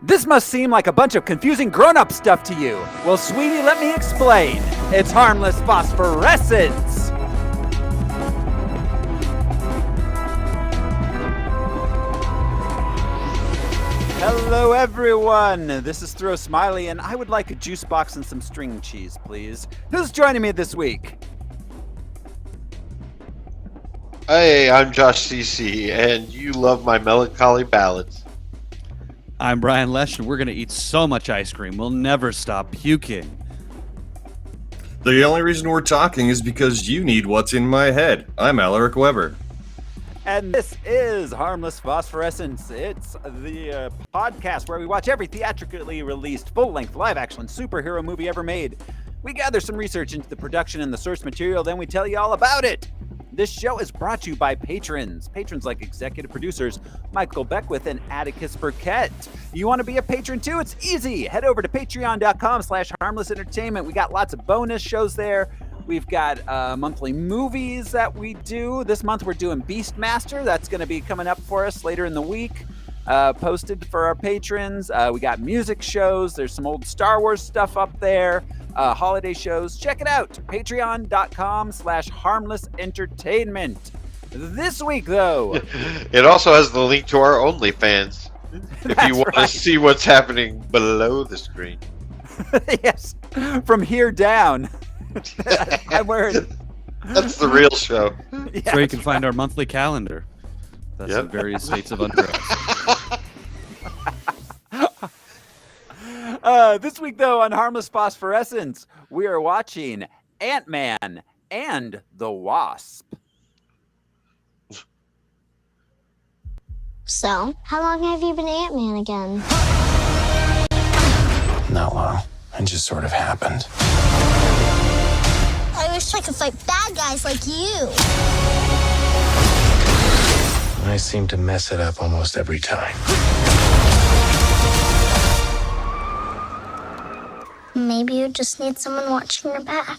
This must seem like a bunch of confusing grown-up stuff to you. Well, sweetie, let me explain. It's harmless phosphorescence. Hello, everyone. This is Throw Smiley, and I would like a juice box and some string cheese, please. Who's joining me this week? Hey, I'm Josh CC, and you love my melancholy ballads. I'm Brian Lesh, and we're going to eat so much ice cream, we'll never stop puking. The only reason we're talking is because you need what's in my head. I'm Alaric Weber. And this is Harmless Phosphorescence. It's the podcast where we watch every theatrically released full-length live-action superhero movie ever made. We gather some research into the production and the source material, then we tell you all about it. This show is brought to you by patrons. Patrons like executive producers Michael Beckwith and Atticus Burkett. You want to be a patron too? It's easy. Head over to patreon.com/harmlessentertainment. We got lots of bonus shows there. We've got monthly movies that we do. This month we're doing Beastmaster. That's going to be coming up for us later in the week. Posted for our patrons. We got music shows. There's some old Star Wars stuff up there. Holiday shows. Check it out. Patreon.com/harmlessentertainment. This week, though. It also has the link to our OnlyFans. If you want to see what's happening below the screen. Yes. From here down. I'm wearing. That's the real show. Yeah, That's where you can find our monthly calendar. That's the various states of undress. This week, though, on Harmless Phosphorescence, we are watching AntMan and the Wasp. So, how long have you been AntMan again? Not long. It just sort of happened. I wish I could fight bad guys like you. I seem to mess it up almost every time. Maybe you just need someone watching your back.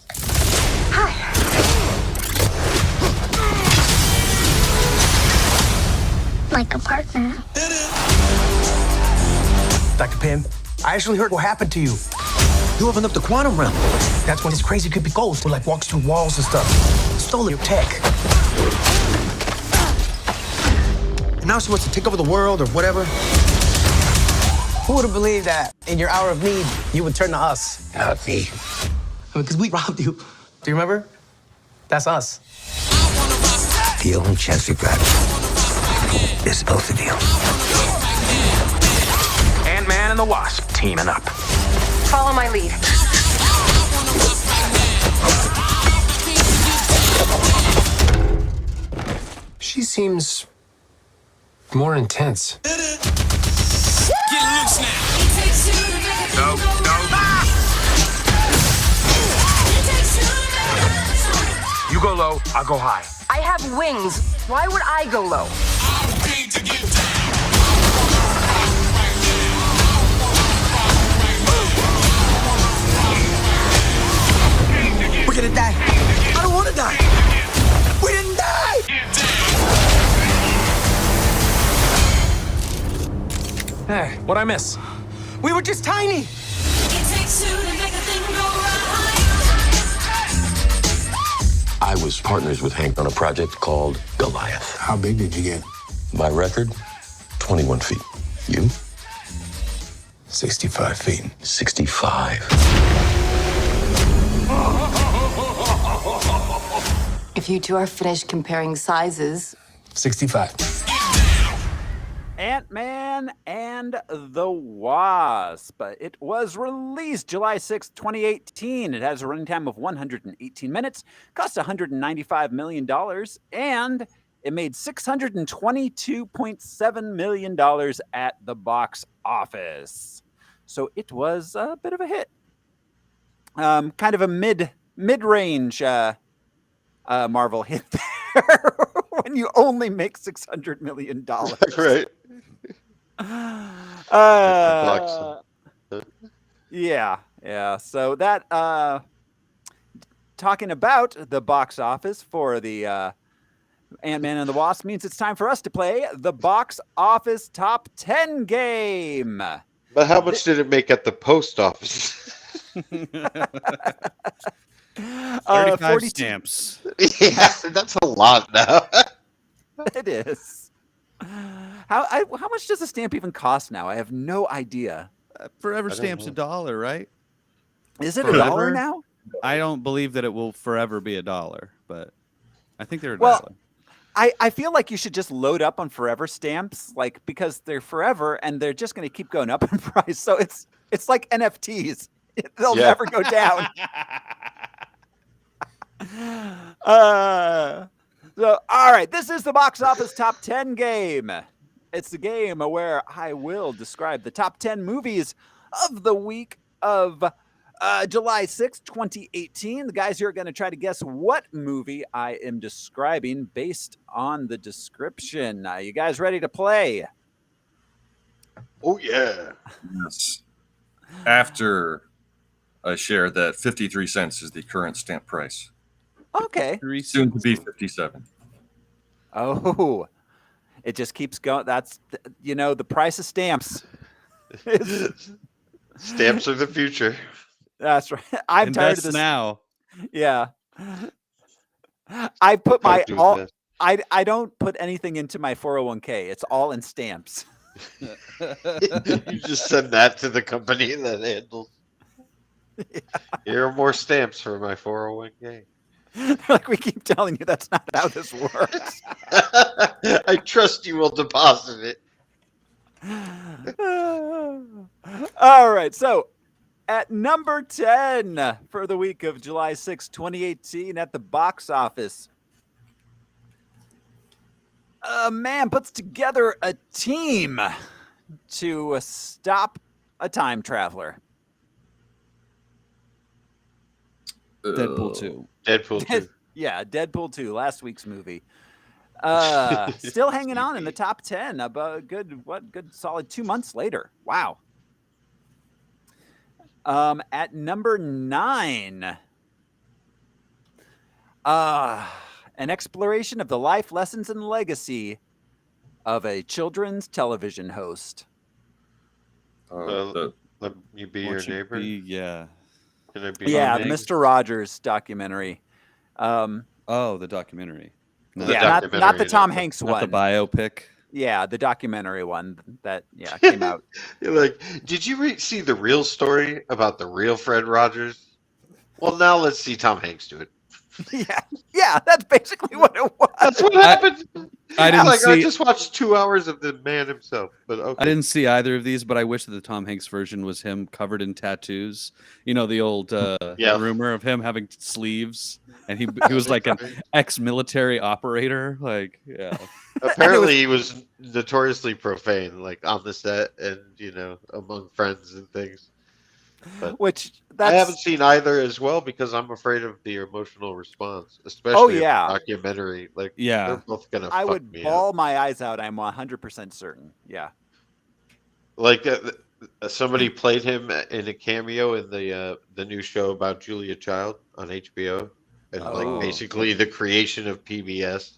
Hi. Like a partner. Dr. Pym, I actually heard what happened to you. You opened up the quantum realm. That's when this crazy creepy ghost who like walks through walls and stuff. Stole your tech. And now she wants to take over the world or whatever. Who would have believed that in your hour of need, you would turn to us? Not me. Because we robbed you. Do you remember? That's us. The only chance we've got is both of you. AntMan and the Wasp teaming up. Follow my lead. She seems more intense. No. You go low, I'll go high. I have wings. Why would I go low? We're gonna die. I don't want to die. We didn't die. Hey, what'd I miss? We were just tiny. I was partners with Hank on a project called Goliath. How big did you get? My record, 21 feet. You? 65 feet. 65. If you two are finished comparing sizes, 65. AntMan and the Wasp. It was released July 6th, 2018. It has a running time of 118 minutes, cost $195 million, and it made $622.7 million at the box office. So it was a bit of a hit. Kind of a mid-range Marvel hit there when you only make $600 million. Right. Yeah. So that talking about the box office for the AntMan and the Wasp means it's time for us to play the box office top 10 game. But how much did it make at the post office? 35 42 stamps. Yeah, that's a lot now. It is. How much does a stamp even cost now? I have no idea. Forever don't stamps know. $1, right? Is it Forever? $1 now? I don't believe that it will forever be $1, but I think they're $1. Well, I feel like you should just load up on forever stamps, like because they're forever and they're just going to keep going up in price. So it's like NFTs; they'll Yeah. never go down. So all right, this is the box office top 10 game. It's the game where I will describe the top 10 movies of the week of July 6th, 2018. The guys here are going to try to guess what movie I am describing based on the description. You guys ready to play? Oh yeah. Yes. After I share that 53 cents is the current stamp price. Okay. Soon to be 57. Oh, it just keeps going. That's, the price of stamps. Stamps are the future. That's right. I'm tired of Invest this. now. Yeah. I put my Don't do all. that. I don't put anything into my 401k. It's all in stamps. You just send that to the company that handles. Yeah. Here are more stamps for my 401k. Like we keep telling you, that's not how this works. I trust you will deposit it. All right. So at number 10 for the week of July 6, 2018, at the box office, a man puts together a team to stop a time traveler. Deadpool 2. Deadpool 2. Yeah, Deadpool 2, last week's movie. Still hanging on in the top 10 about good solid 2 months later. Wow. At number 9, an exploration of the life, lessons, and legacy of a children's television host. Let me be your Won't you neighbor. yeah. Can I be Yeah, your the neighbor? Mr. Rogers documentary. Oh, the documentary. Yeah, not the Tom Hanks Not the one. biopic. Yeah, the documentary one that came out. You're like, did you see the real story about the real Fred Rogers? Well, now let's see Tom Hanks do it. Yeah, that's basically what it was. That's what happened. I didn't I see. just watched 2 hours of the man himself, but okay. I didn't see either of these, but I wish that the Tom Hanks version was him covered in tattoos. You know, the old rumor of him having sleeves, and he was like an ex-military operator. Like, yeah. Apparently, he was notoriously profane, like on the set and among friends and things. But I haven't seen either as well because I'm afraid of the emotional response, especially the documentary. Like, they're both gonna. I fuck would me bawl up. my eyes out. I'm 100% certain. Yeah. Like somebody played him in a cameo in the new show about Julia Child on HBO, and like basically the creation of PBS.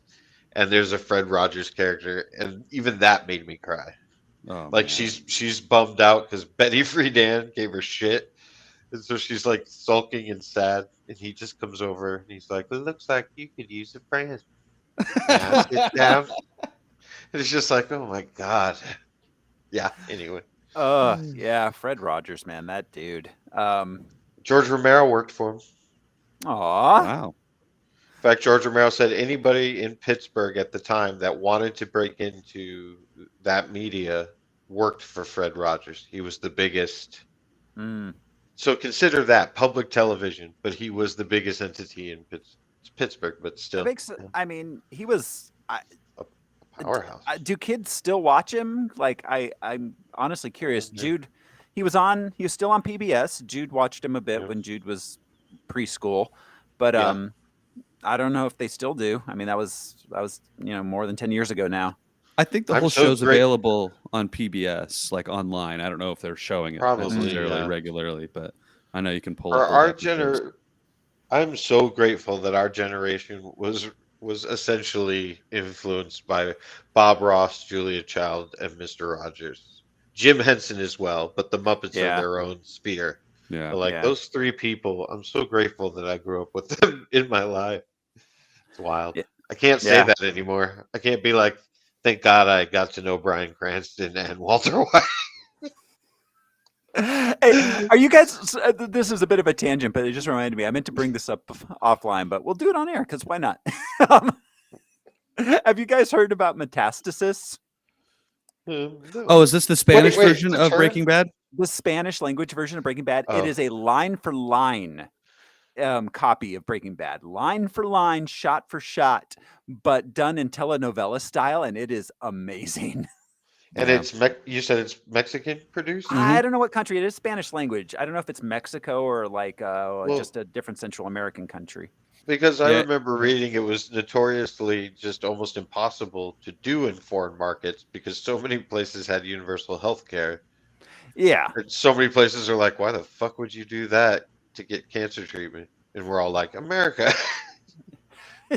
And there's a Fred Rogers character, and even that made me cry. Oh, like man. she's bummed out because Betty Friedan gave her shit, and so she's like sulking and sad. And he just comes over and he's like, "It looks like you could use a friend." Now sit down. And it's just like, oh my god. Yeah. Anyway. Yeah, Fred Rogers, man, that dude. George Romero worked for him. Aw. Wow. In fact, George Romero said anybody in Pittsburgh at the time that wanted to break into that media worked for Fred Rogers. He was the biggest. So consider that public television, but he was the biggest entity in Pittsburgh, but still. I mean, he was a powerhouse. Do kids still watch him? Like, I'm honestly curious. Jude, he was still on PBS. Jude watched him a bit when Jude was preschool, but I don't know if they still do. I mean, that was more than 10 years ago now. I think the whole show's available on PBS, like online. I don't know if they're showing it necessarily regularly, but I know you can pull it. I'm so grateful that our generation was essentially influenced by Bob Ross, Julia Child, and Mr. Rogers. Jim Henson as well, but the Muppets Yeah. are their own sphere. Yeah. But, like, Yeah. those three people, I'm so grateful that I grew up with them in my life. It's wild. Yeah. I can't say Yeah. that anymore. I can't be like, thank God I got to know Bryan Cranston and Walter White. Hey, are you guys? This is a bit of a tangent, but it just reminded me. I meant to bring this up offline, but we'll do it on air because why not? Have you guys heard about Metastasis? Oh, is this the Spanish Wait, version of Breaking Bad? The Spanish language version of Breaking Bad. Oh. It is a line for line copy of Breaking Bad, line for line, shot for shot, but done in telenovela style, and it is amazing. And Yeah. it's you said it's Mexican produced? I don't know what country it is. Spanish language. I don't know if it's Mexico or like Well, just a different Central American country. Because I Yeah. remember reading it was notoriously just almost impossible to do in foreign markets because so many places had universal health care. Yeah. And so many places are like, why the fuck would you do that to get cancer treatment? And we're all like, America.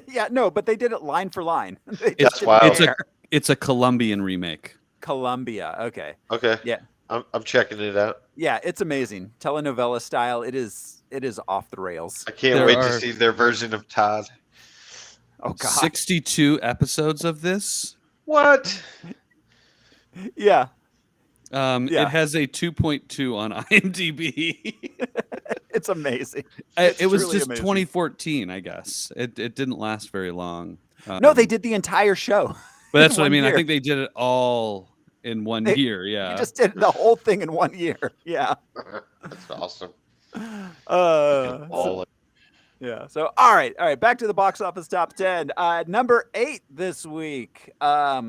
Yeah, no, but they did it line for line. They just That's didn't wild. care. It's a Colombian remake. Colombia. Okay. Okay. Yeah. I'm checking it out. Yeah, it's amazing. Telenovela style. It is off the rails. I can't There wait are- to see their version of Todd. Oh god. 62 episodes of this. What? Yeah. Yeah. It has a 2.2 on IMDb. It's amazing. It was truly just amazing. 2014, I guess. It didn't last very long. No, they did the entire show. But that's in what I one mean. I year. think they did it all in one year. Yeah. You just did the whole thing in 1 year. Yeah. That's awesome. So, yeah. So all right. Back to the box office top 10. Number 8 this week. A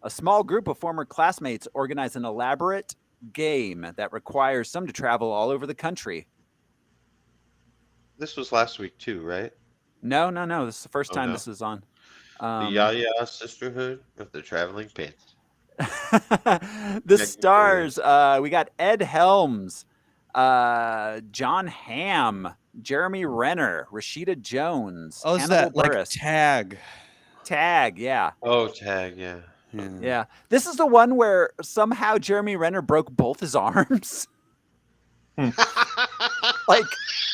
small group of former classmates organize an elaborate game that requires some to travel all over the country. This was last week too, right? No. This is the first time no. this is on. The Yaya Sisterhood of the Traveling Pants. The stars. We got Ed Helms, John Hamm, Jeremy Renner, Rashida Jones. Oh, is Hannibal that like Buress. Tag? Tag? Yeah. Oh, Tag, yeah. Yeah. This is the one where somehow Jeremy Renner broke both his arms. Like,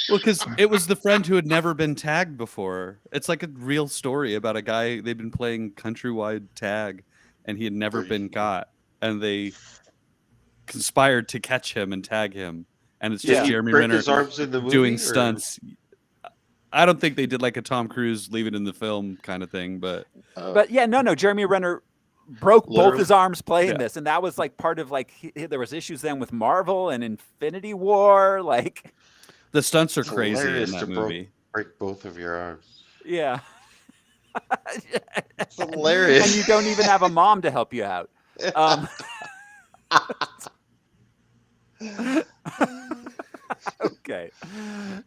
Well, because it was the friend who had never been tagged before. It's like a real story about a guy. They'd been playing countrywide tag, and he had never been caught, and they conspired to catch him and tag him. And it's just Did he Jeremy break Renner his arms in the movie, doing or- stunts. I don't think they did like a Tom Cruise leave it in the film kind of thing, but but yeah, no. Jeremy Renner broke both Literally? his arms playing Yeah. this, and that was like part of like there was issues then with Marvel and Infinity War. Like, the stunts are It's crazy hilarious in that to movie. break both of your arms. yeah. It's hilarious. And you don't even have a mom to help you out. Okay.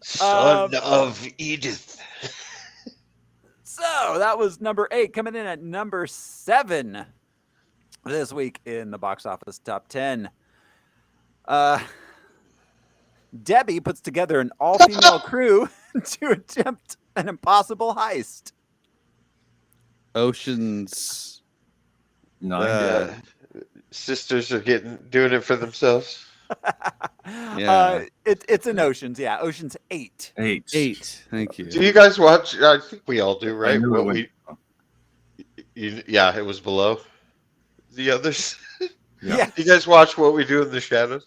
Son of Edith. So that was number 8. Coming in at number 7 this week in the box office top 10. Debbie puts together an all-female crew to attempt an impossible heist. Oceans. Nine. Sisters are doing it for themselves. Yeah. It's in Oceans, yeah. Oceans 8. 8. Thank you. Do you guys watch? I think we all do, right? knew it What would- yeah, it was below the others. Yeah. You guys watch What We Do in the Shadows?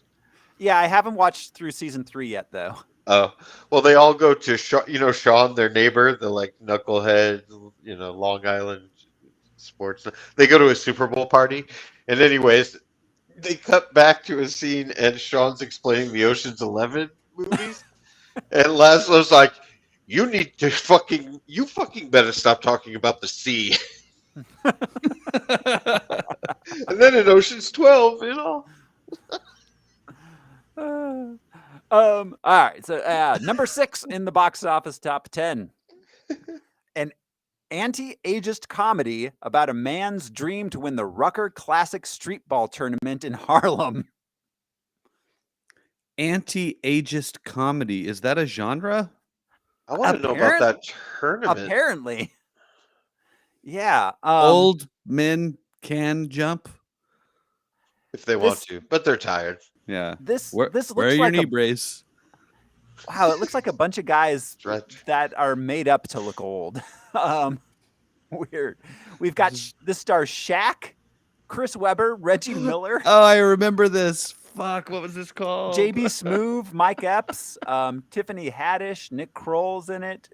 Yeah, I haven't watched through season 3 yet, though. Oh, well, they all go to Sean, their neighbor, the like knucklehead, Long Island sports. They go to a Super Bowl party, and anyways, they cut back to a scene, and Sean's explaining the Ocean's 11 movies, and Laszlo's like, "You need to you fucking better stop talking about the sea." And then in Ocean's 12, All right, so number 6 in the box office top 10. An anti-ageist comedy about a man's dream to win the Rucker Classic Streetball Tournament in Harlem. Anti-ageist comedy. Is that a genre? I want to know about that tournament. Apparently. Yeah. Old men can jump. if they want to, but they're tired. Yeah. This Where looks are your like knee a brace? wow. It looks like a bunch of guys Stretch. that are made up to look old. Weird. We've got this stars Shaq, Chris Webber, Reggie Miller, Oh, I remember this. Fuck, what was this called? JB Smoove, Mike Epps, Tiffany Haddish, Nick Kroll's in it.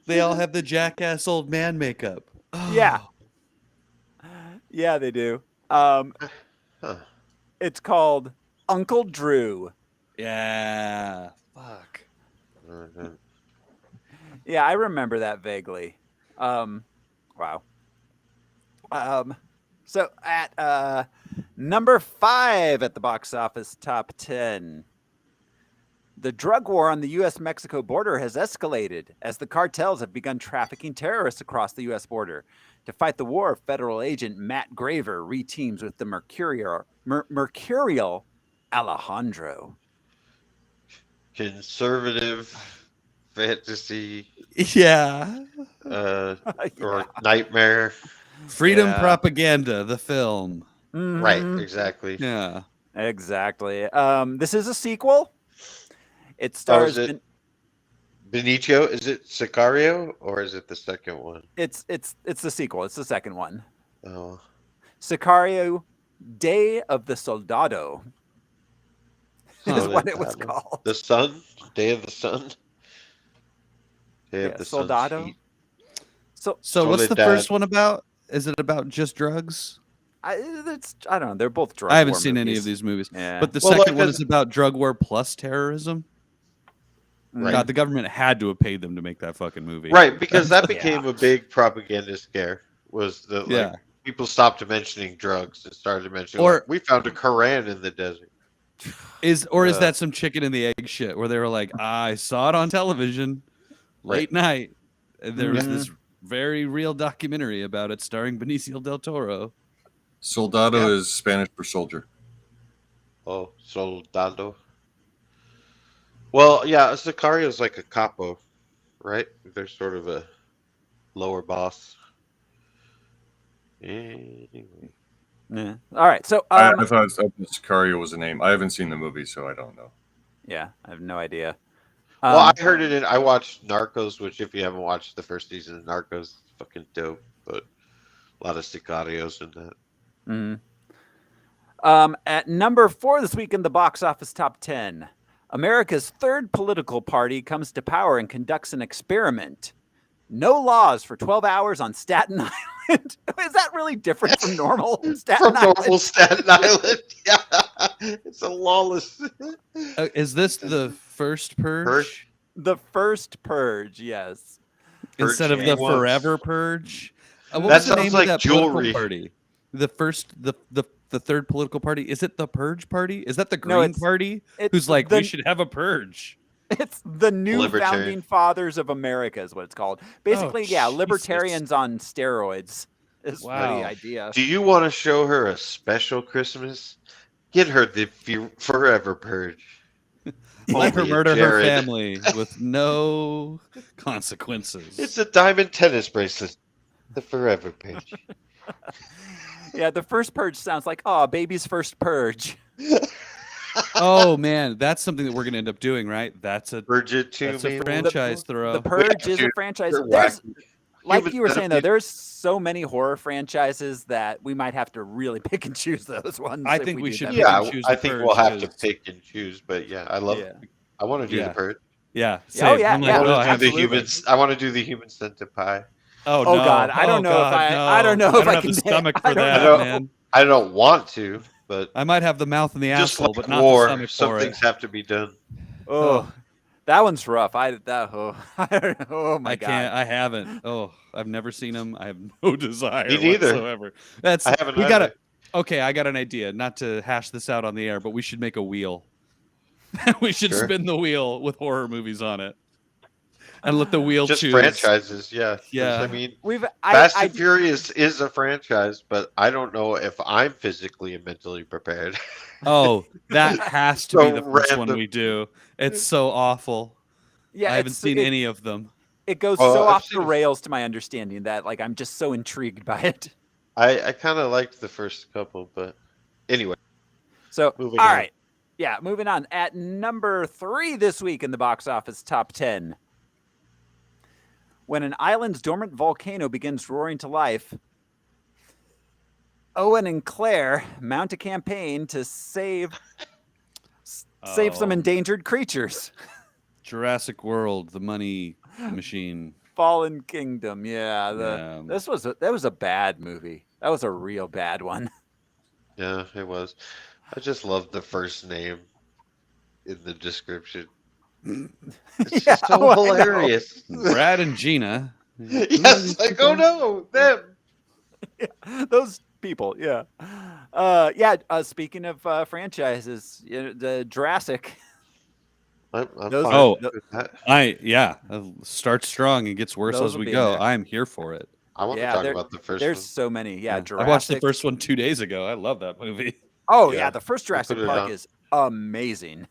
They all have the jackass old man makeup. Yeah. Yeah, they do. Huh. It's called Uncle Drew. Yeah. Fuck. Mhm. Yeah, I remember that vaguely. Wow. So at number 5 at the box office top 10, the drug war on the U.S.-Mexico border has escalated as the cartels have begun trafficking terrorists across the U.S. border. To fight the war, federal agent Matt Graver reteams with the mercurial Alejandro. Conservative fantasy Yeah. or nightmare. Freedom Yeah. Propaganda, the film. Right, Mhm. exactly. Yeah. Exactly. This is a sequel. It Oh, stars. is it Benicio? Is it Sicario or is it the second one? It's the sequel. It's the second one. Oh, Sicario, Day of the Soldado is what it was called. The Sun, Day of the Sun, Day Yeah, of the Sun's Soldado. heat. So So what's the Soledad. first one about? Is it about just drugs? I don't know. They're both drug I haven't war seen any movies. of these movies. Yeah. But the Well, second like one this- is about drug war plus terrorism. Right. God, the government had to have paid them to make that fucking movie. Right, because that became a big propaganda scare. Was the Yeah. like people stopped mentioning drugs and started mentioning Or- like, we found a Koran in the desert. Is that some chicken and the egg shit where they were like, I saw it on television late night. And there was this very real documentary about it starring Benicio del Toro. Soldado is Spanish for soldier. Oh, Soldado. Well, yeah, Sicario's like a capo, right? They're sort of a lower boss. Anyway. Yeah. All right. So I thought Sicario was a name. I haven't seen the movie, so I don't know. yeah, I have no idea. Well, I heard it in. I watched Narcos, which if you haven't watched the first season of Narcos, it's fucking dope. But a lot of Sicarios in that. At number 4 this week in the box office top 10, America's third political party comes to power and conducts an experiment. No laws for 12 hours on Staten Island. Is that really different from normal Staten From Island? normal Staten Island, yeah, it's a lawless. Is this the first Purge? Purge? The first Purge, yes. Instead Purge of the once. Forever Purge? What That was the sounds name like of that jewelry. political party? The first, the third political party? Is it the Purge Party? Is that the No, Green it's- Party? it's Who's like, the- we should have a purge? It's the new Libertarian. founding fathers of America is what it's called. Basically, yeah, Jesus. libertarians on steroids is Wow. the idea. Do you want to show her a special Christmas? Get her the Forever Purge. Let her Only murder her Jared. family with no consequences. It's a diamond tennis bracelet. The Forever Purge. Yeah, the first Purge sounds like, oh, baby's first Purge. Oh man, that's something that we're gonna end up doing, right? That's a Purge it to that's a me. franchise throw. The Purge is a Dude, franchise. they're There's, wacky. like Human you were saying, though, centipede. there's so many horror franchises that we might have to really pick and choose those ones. I if think we do should that. pick Yeah, and choose I the think Purge we'll have to because- pick and choose. But yeah, I want to do Yeah. the Purge. Yeah. Oh, Same. yeah, I'm like, yeah. I oh, want to do the absolutely. humans. I want to do the human centipede. Oh, Oh, no. God, I don't Oh, know if God, I don't know no. if I have can- the stomach I for don't that, know. man. I don't want to, but I might have the mouth and the just asshole, like but not the war, stomach some for things it. have to be done. Oh, that one's rough. I don't know. Oh my I God. can't. I haven't. Oh, I've never seen them. I have no desire Me neither. whatsoever. That's I haven't we either. gotta. Okay, I got an idea. Not to hash this out on the air, but we should make a wheel. We should Sure. spin the wheel with horror movies on it, and let the wheel Just choose. franchises, yeah. 'Cause, Yeah. I mean, Fast Fast and Furious is a franchise, but I don't know if I'm physically and mentally prepared. Oh, that has to be So the first one random. we do. It's so awful. yeah, I haven't it's- seen it, any of them. It goes Oh, so I've off the seen a- rails to my understanding that like I'm just so intrigued by it. I kind of liked the first couple, but anyway. So, Moving all on. right. Yeah, moving on. At number 3 this week in the box office top 10. When an island's dormant volcano begins roaring to life, Owen and Claire mount a campaign to save some endangered creatures. Jurassic World, the money machine. Fallen Kingdom. Yeah, that was a bad movie. That was a real bad one. Yeah, it was. I just love the first name in the description. It's just so hilarious. Brad and Gina. Yes, like, oh no, them. Yeah, those people, yeah. Speaking of franchises, the Jurassic. I'm fine with that. Starts strong and gets worse as we go. I'm here for it. I want to talk about the first one. There's so many. Yeah, Jurassic. I watched the first one 2 days ago. I love that movie. Oh, yeah, the first Jurassic Park is amazing.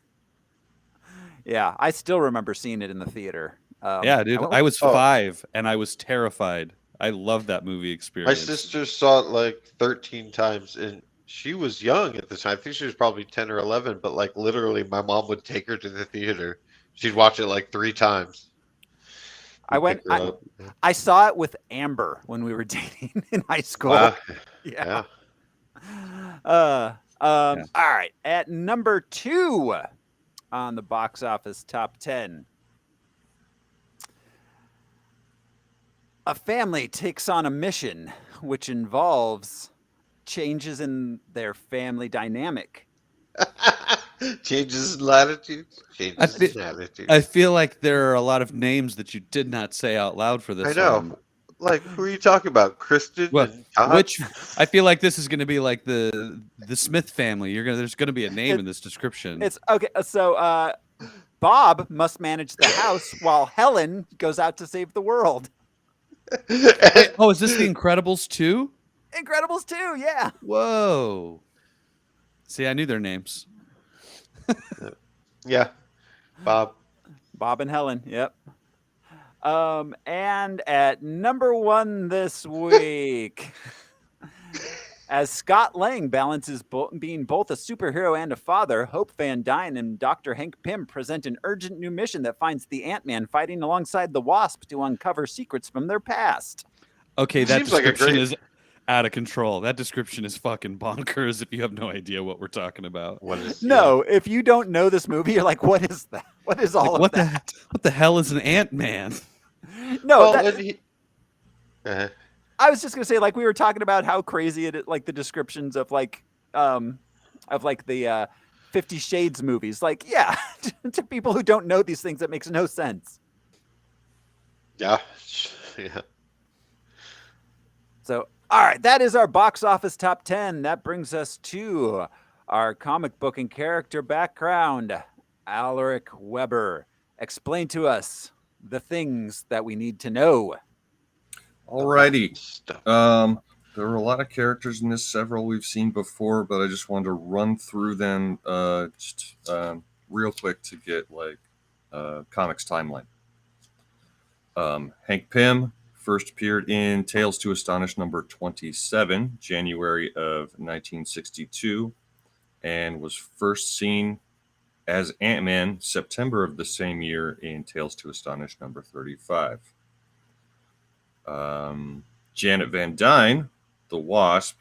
Yeah, I still remember seeing it in the theater. Yeah, dude. I was 5 and I was terrified. I loved that movie experience. My sister saw it like 13 times, and she was young at the time. I think she was probably 10 or 11, but like literally my mom would take her to the theater. She'd watch it like 3 times. I saw it with Amber when we were dating in high school. Yeah. All right. At number 2 on the box office top 10. A family takes on a mission which involves changes in their family dynamic. Changes in latitudes. Changes in latitudes. I feel like there are a lot of names that you did not say out loud for this. I know. One. Like, who are you talking about? Kristen? Which I feel like this is going to be like the Smith family. There's going to be a name in this description. It's okay. So Bob must manage the house while Helen goes out to save the world. Wait, is this The Incredibles 2? Incredibles 2, yeah. Whoa. See, I knew their names. Yeah. Bob and Helen, yep. And at number 1 this week, as Scott Lang balances being both a superhero and a father, Hope Van Dyne and Dr. Hank Pym present an urgent new mission that finds the AntMan fighting alongside the Wasp to uncover secrets from their past. Okay, that description is out of control. That description is fucking bonkers if you have no idea what we're talking about. If you don't know this movie, you're like, what is that? What is all of that? What the hell is an AntMan? No, I was just gonna say, like, we were talking about how crazy it is, like the descriptions of the 50 Shades movies. Like, yeah, to people who don't know these things, that makes no sense. Yeah. So, all right, that is our box office top 10. That brings us to our comic book and character background. Alaric Weber, explain to us the things that we need to know. Alrighty. There were a lot of characters in this, several we've seen before, but I just wanted to run through them real quick to get comics timeline. Hank Pym first appeared in Tales to Astonish number 27, January of 1962, and was first seen as Ant-Man September of the same year in Tales to Astonish number 35. Janet Van Dyne, the Wasp,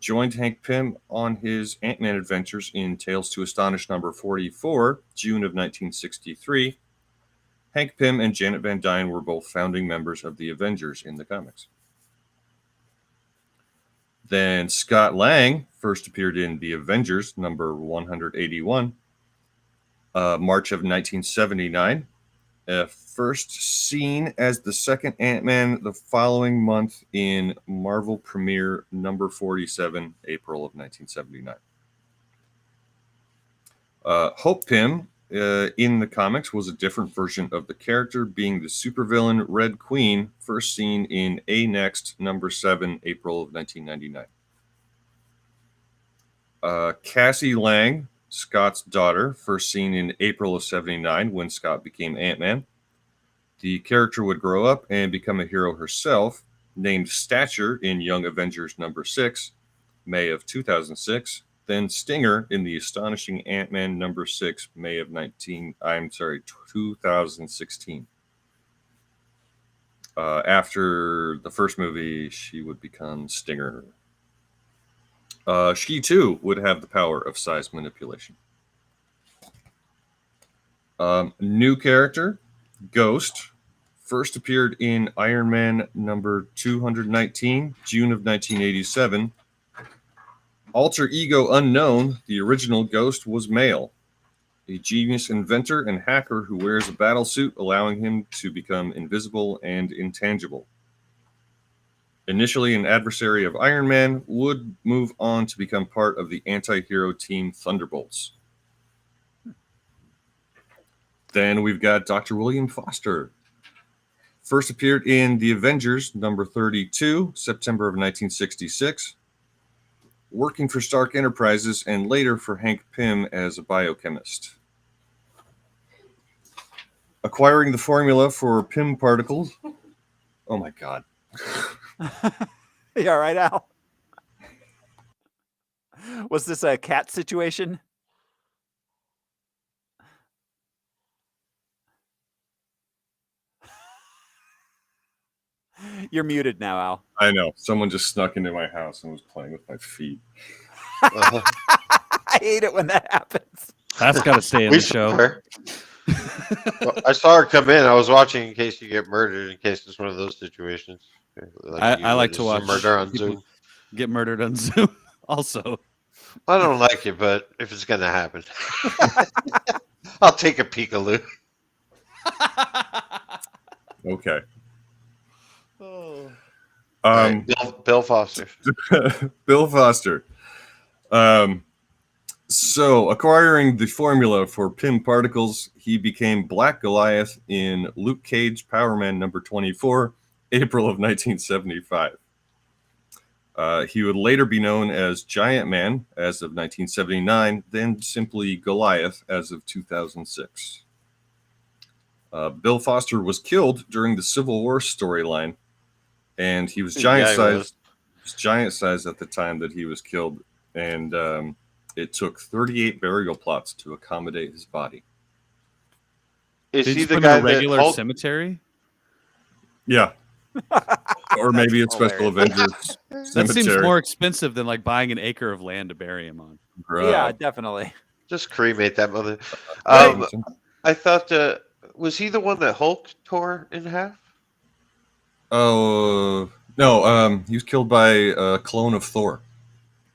joined Hank Pym on his Ant-Man adventures in Tales to Astonish number 44, June of 1963. Hank Pym and Janet Van Dyne were both founding members of the Avengers in the comics. Then Scott Lang first appeared in The Avengers number 181, March of 1979. First seen as the second Ant-Man the following month in Marvel Premiere number 47, April of 1979. Hope Pym in the comics was a different version of the character, being the supervillain Red Queen, first seen in A Next number 7, April of 1999. Cassie Lang, Scott's daughter, first seen in April of 79 when Scott became Ant-Man. The character would grow up and become a hero herself, named Stature in Young Avengers number 6, May of 2006, then Stinger in the astonishing AntMan number 6, May of 2016. After the first movie, she would become Stinger. She too would have the power of size manipulation. New character, Ghost, first appeared in Iron Man number 219, June of 1987. Alter ego unknown, the original Ghost was male, a genius inventor and hacker who wears a battle suit, allowing him to become invisible and intangible. Initially an adversary of Iron Man, would move on to become part of the anti-hero team Thunderbolts. Then we've got Dr. William Foster. First appeared in The Avengers, number 32, September of 1966. Working for Stark Enterprises and later for Hank Pym as a biochemist. Acquiring the formula for Pym particles. Oh my God. You all right, Al? Was this a cat situation? You're muted now, Al. I know. Someone just snuck into my house and was playing with my feet. I hate it when that happens. That's got to stay in the show. Well, I saw her come in. I was watching in case you get murdered, in case it's one of those situations. I like to watch murder on Zoom. Get murdered on Zoom also. I don't like it, but if it's going to happen, I'll take a peekaloo. Okay. Right, Bill Foster. Bill Foster. So, acquiring the formula for Pym particles, he became Black Goliath in Luke Cage Power Man number 24, April of 1975. He would later be known as Giant Man as of 1979, then simply Goliath as of 2006. Bill Foster was killed during the Civil War storyline, and he was giant size at the time that he was killed, and it took 38 burial plots to accommodate his body. Is Did he you the put guy in a regular that cemetery? Yeah. Or maybe it's Special Avengers That cemetery. seems more expensive than like buying an acre of land to bury him on. Yeah, definitely. Just cremate that mother. Right. I thought, was he the one that Hulk tore in half? Oh, no. He was killed by a clone of Thor.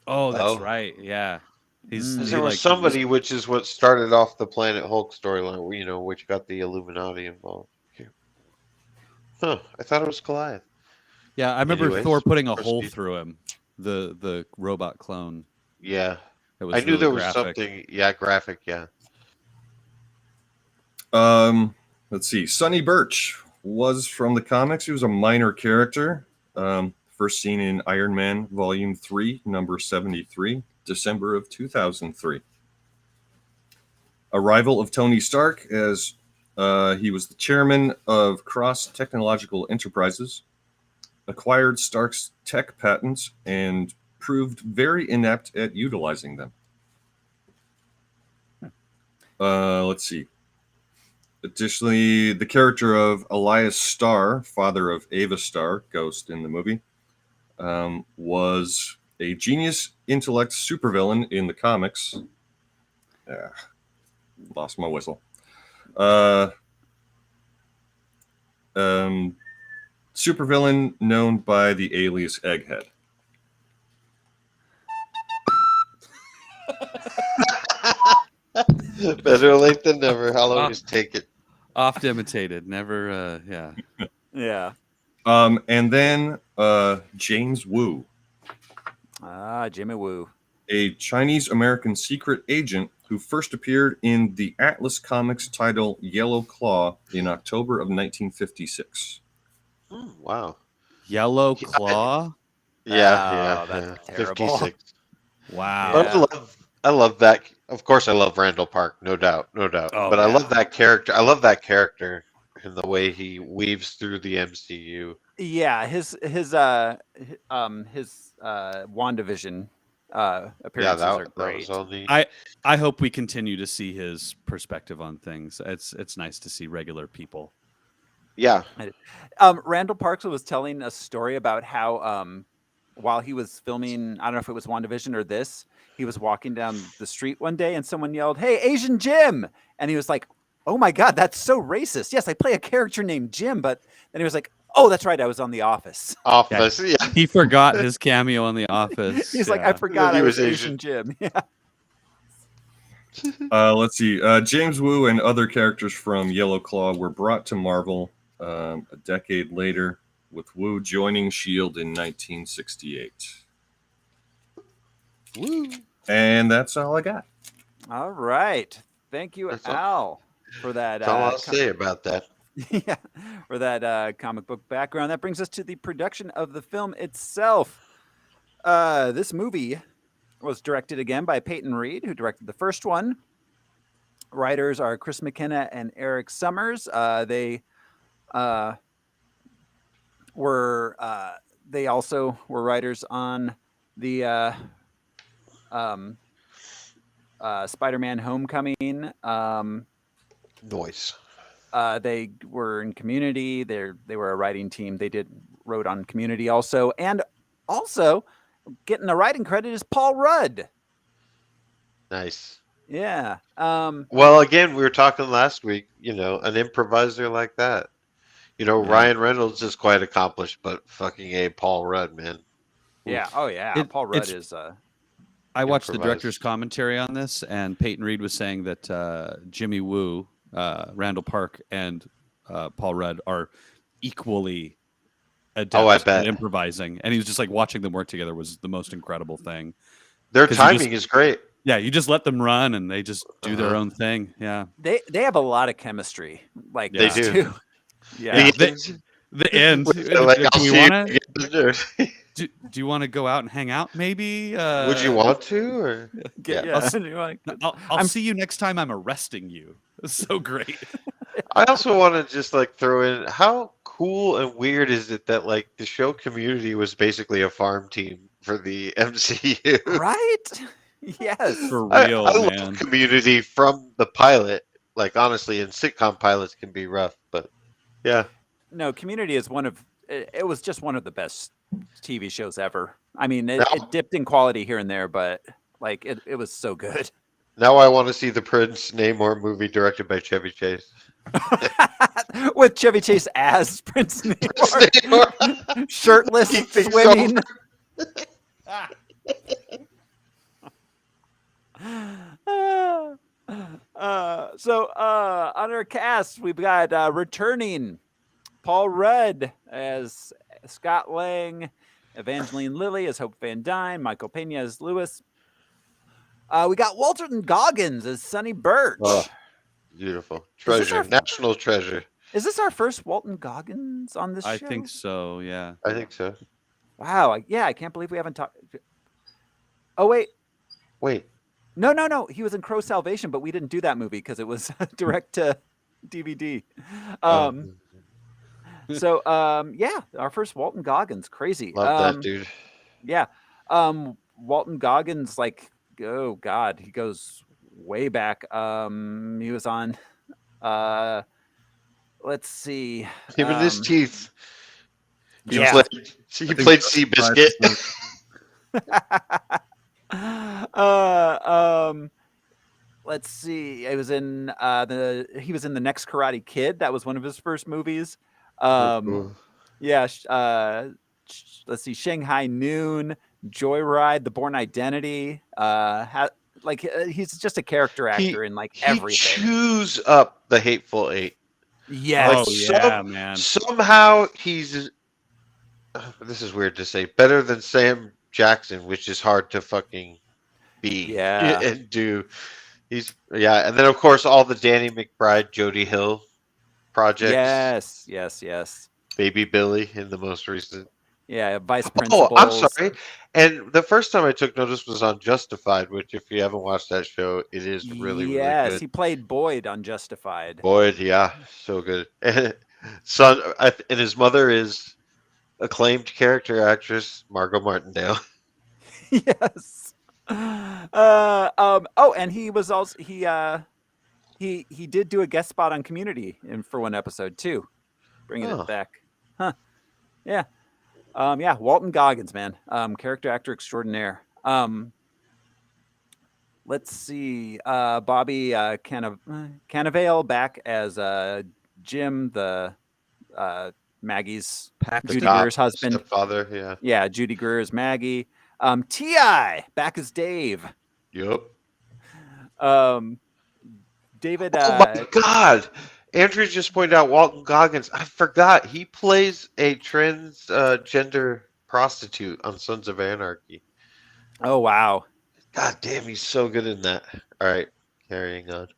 Oh, that's right. Yeah. There was somebody, which is what started off the Planet Hulk storyline, which got the Illuminati involved. Huh. I thought it was Goliath. Yeah, I remember Anyways, Thor putting a hole proceed. through him, the robot clone. Yeah. It was I knew really there was graphic. something. Yeah, graphic, yeah. Let's see. Sonny Birch was from the comics. He was a minor character. First seen in Iron Man Volume 3, number 73, December of 2003. Arrival of Tony Stark as he was the chairman of Cross Technological Enterprises, acquired Stark's tech patents, and proved very inept at utilizing them. Let's see. Additionally, the character of Elias Starr, father of Ava Starr, Ghost in the movie, was a genius intellect supervillain in the comics. Lost my whistle. Supervillain known by the alias Egghead. Better late than never. I'll always take it. Oft imitated. Never, yeah. Yeah. And then James Wu. Jimmy Woo. A Chinese-American secret agent who first appeared in the Atlas Comics title Yellow Claw in October of 1956. Wow. Yellow Claw? Yeah. Terrible. 56. Wow. But I love that. Of course, I love Randall Park, no doubt. Oh, But I love that character. I love that character and the way he weaves through the MCU. Yeah, his WandaVision appearances are that great. was all neat. I hope we continue to see his perspective on things. It's nice to see regular people. Yeah. Randall Parks was telling a story about how while he was filming, I don't know if it was WandaVision or this, he was walking down the street one day and someone yelled, "Hey, Asian Jim!" And he was like, "Oh my God, that's so racist. Yes, I play a character named Jim," but then he was like, "Oh, that's right, I was on The Office." Office, yeah. He forgot his cameo on The Office. He's like, "I forgot He I was was Asian Jim." Yeah. Let's see. James Woo and other characters from Yellow Claw were brought to Marvel a decade later, with Woo joining S.H.I.E.L.D. in 1968. Woo. And that's all I got. All right. Thank you, That's Al, for that. That's all I'll say about that. Yeah, for that comic book background. That brings us to the production of the film itself. This movie was directed again by Peyton Reed, who directed the first one. Writers are Chris McKenna and Eric Summers. They also were writers on the Spider-Man: Homecoming. Noise. They were in Community. They were a writing team. They wrote on Community also, and also getting a writing credit is Paul Rudd. Nice. Yeah. Well, again, we were talking last week. An improviser like that. Ryan Reynolds is quite accomplished, but fucking Paul Rudd, man. Yeah. Oh yeah. Paul Rudd is. I watched the improvised. director's commentary on this, and Peyton Reed was saying that Jimmy Woo, Randall Park, and Paul Rudd are equally adept at improvising. And he was just like, watching them work together was the most incredible thing. Their timing is great. Yeah, you just let them run, and they just do their own thing. Yeah, they have a lot of chemistry. Like they do. Too. Yeah. The end. Do you want to go out and hang out? Maybe. Would you want to? Or I'll see you next time. I'm arresting you. It's so great. I also want to just throw in, how cool and weird is it that the show Community was basically a farm team for the MCU? Right? Yes. For real, I man. love Community from the pilot. Honestly, and sitcom pilots can be rough, but yeah. No, Community is it was just one of the best TV shows ever. I mean, it dipped in quality here and there, but it was so good. Now I want to see the Prince Namor movie directed by Chevy Chase. With Chevy Chase as Prince Namor. Shirtless, swimming. So on our cast, we've got returning Paul Rudd as Scott Lang, Evangeline Lilly as Hope Van Dyne, Michael Pena as Lewis. We got Walton Goggins as Sonny Birch. Oh, beautiful. Treasure. National treasure. Is this our first Walton Goggins on this show? I think so, yeah. I think so. Wow. Yeah, I can't believe we haven't talked. Oh, wait. No. He was in Crow Salvation, but we didn't do that movie because it was direct to DVD. So, yeah, our first Walton Goggins. Crazy. Love that dude. Yeah. Walton Goggins, oh, God, he goes way back. He was on, let's see. Him and his teeth. He Yeah. played Seabiscuit. Let's see. He was in The Next Karate Kid. That was one of his first movies. Yeah. Let's see. Shanghai Noon, Joyride, The Bourne Identity. He's just a character actor in everything. He chews up the Hateful Eight. Yes. Man. Somehow he's. This is weird to say. Better than Sam Jackson, which is hard to fucking be and do. And then of course all the Danny McBride, Jody Hill projects. Yes. Baby Billy in the most recent. Yeah, Vice Principals. Oh, I'm sorry. And the first time I took notice was on Justified, which if you haven't watched that show, it is really, really good. He played Boyd on Justified. Boyd, yeah, so good. And his mother is acclaimed character actress Margot Martindale. Yes. Oh, and he was also he did do a guest spot on Community for one episode too, bringing Oh. it back. Huh? Yeah. Yeah. Walton Goggins, man. Character actor extraordinaire. Let's see. Bobby Cannavale back as Jim, the Maggie's Judy Greer's husband. Stepfather, yeah. Yeah, Judy Greer's Maggie. T.I. back as Dave. Yep. David. Oh my God! Andrew just pointed out Walton Goggins. I forgot he plays a transgender prostitute on Sons of Anarchy. Oh wow! God damn, he's so good in that. All right, carrying on.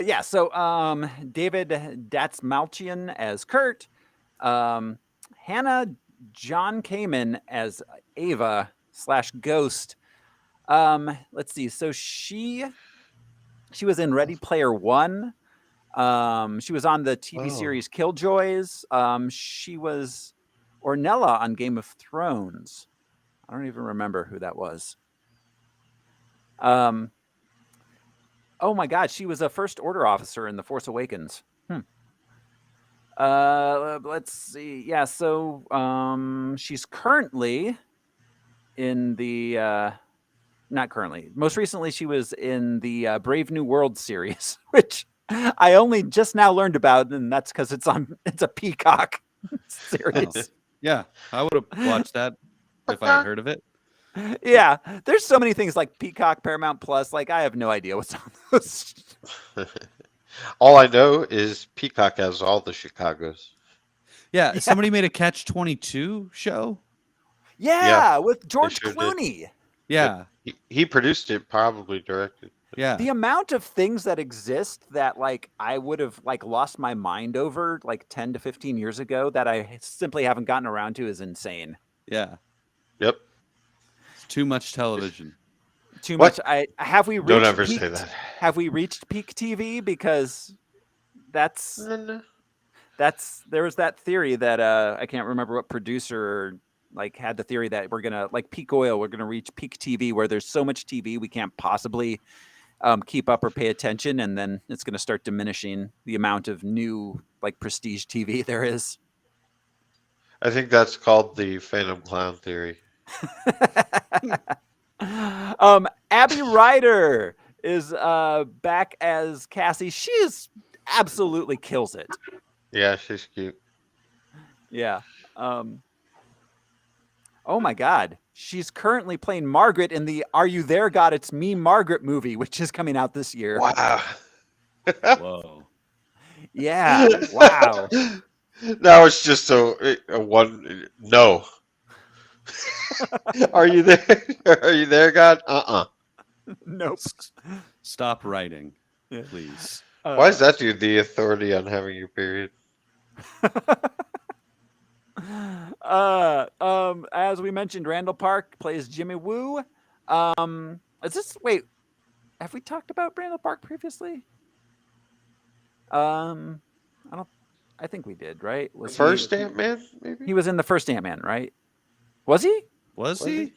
Yeah. So David Datsmalchian as Kurt. Hannah John Kamen as Ava / Ghost. Let's see. So she was in Ready Player One. She was on the TV series Killjoys. She was Ornella on Game of Thrones. I don't even remember who that was. Oh my God, she was a First Order officer in The Force Awakens. Let's see. Yeah, so she's currently in the not currently. Most recently, she was in the Brave New World series, which I only just now learned about, and that's because it's a Peacock series. Yeah, I would have watched that if I had heard of it. Yeah, there's so many things like Peacock, Paramount Plus. Like I have no idea what's on those. All I know is Peacock has all the Chicagos. Yeah, somebody made a Catch-22 show. Yeah, with George Clooney. Yeah, he produced it, probably directed. Yeah, the amount of things that exist that like I would have like lost my mind over like 10 to 15 years ago that I simply haven't gotten around to is insane. Yeah. Yep. It's too much television. Too much. Have we reached Don't ever peak, say that. Have we reached peak TV? Because that's there was that theory that I can't remember what producer like had the theory that we're gonna like peak oil. We're gonna reach peak TV where there's so much TV we can't possibly keep up or pay attention, and then it's gonna start diminishing the amount of new like prestige TV there is. I think that's called the Phantom Clown theory. Abby Ryder is back as Cassie. She absolutely kills it. Yeah, she's cute. Yeah. Oh my God. She's currently playing Margaret in the Are You There, God? It's Me, Margaret movie, which is coming out this year. Wow. Whoa. Yeah. Wow. Now it's just a one. No. Are you there? Are you there, God? Nope. Stop writing, please. Why is that dude the authority on having your period? As we mentioned, Randall Park plays Jimmy Woo. Is this wait? Have we talked about Randall Park previously? I think we did, right? Was first AntMan? Maybe he was in the first AntMan, right? Was he? Was he?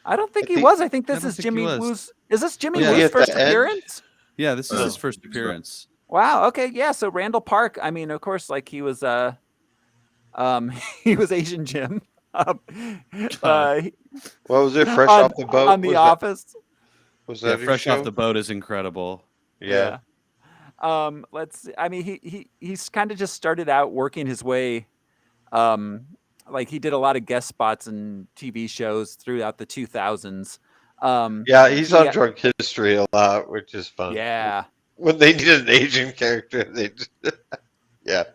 I don't think he was. I think this is Jimmy Woo's. Is this Jimmy Woo's first appearance? Yeah, this is his first appearance. Wow. Okay. Yeah. So Randall Park. I mean, of course, like he was. He was Asian Jim. What was it? Fresh off the boat on The Office. Was that Fresh Off the Boat is incredible. Yeah. Let's see. I mean, he's kind of just started out working his way. Like he did a lot of guest spots and TV shows throughout the 2000s. Yeah, he's on Drunk History a lot, which is fun. Yeah. When they needed an Asian character, they just yeah.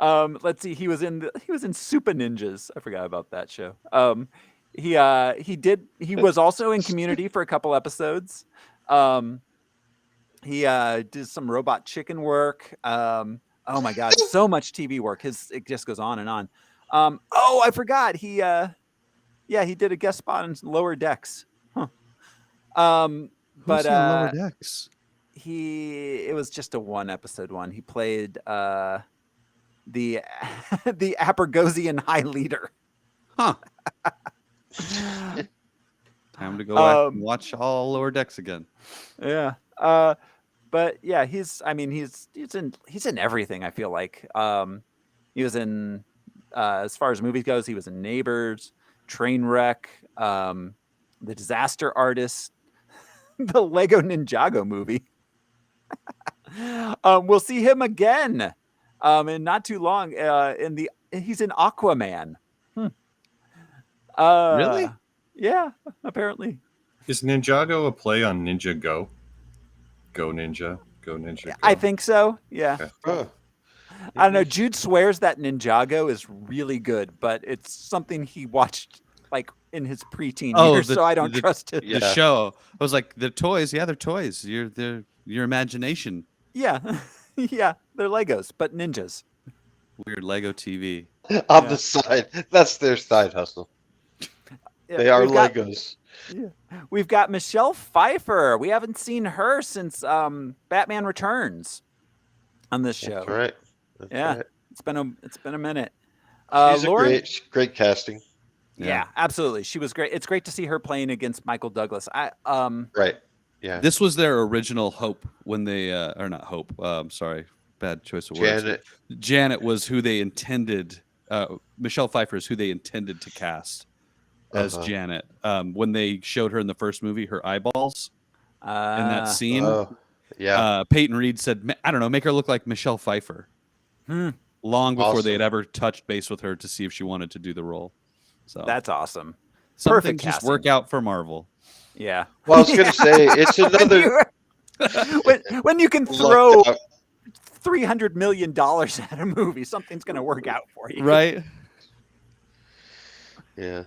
Let's see. He was in Super Ninjas. I forgot about that show. He was also in Community for a couple episodes. He did some Robot Chicken work. Oh my God, so much TV work. It just goes on and on. Oh, I forgot. He did a guest spot in Lower Decks. Huh. Who's in Lower Decks? It was just a one episode one. He played the Apergosian High Leader. Huh. Time to go back and watch all Lower Decks again. Yeah. But yeah, he's in everything, I feel like. He was in as far as movies goes, he was in Neighbors, Trainwreck, The Disaster Artist, the Lego Ninjago movie. We'll see him again in not too long. He's in Aquaman. Really? Yeah, apparently. Is Ninjago a play on Ninja Go? Go Ninja, Go Ninja. Go. I think so. Yeah. Okay. Oh. I don't know. Jude swears that Ninjago is really good, but it's something he watched like in his preteen years, so I don't trust it. The show. I was like, the toys. Yeah, they're toys. Your imagination. Yeah, yeah, they're Legos, but ninjas. Weird Lego TV. On the side. That's their side hustle. Yeah, they are Legos. We've got Michelle Pfeiffer. We haven't seen her since Batman Returns on this show. That's right. That's right. It's been a minute. She's great casting. Yeah, absolutely. She was great. It's great to see her playing against Michael Douglas. Right. Yeah. This was their original Hope when they or not Hope. Sorry, bad choice of words. Janet was who they intended. Michelle Pfeiffer is who they intended to cast as Janet. When they showed her in the first movie, her eyeballs in that scene. Peyton Reed said, "I don't know, make her look like Michelle Pfeiffer." Long before they had ever touched base with her to see if she wanted to do the role. So that's awesome. Perfect. Just work out for Marvel. Yeah. Well, I was going to say it's another. when you can throw $300 million at a movie, something's going to work out for you, right? Yeah.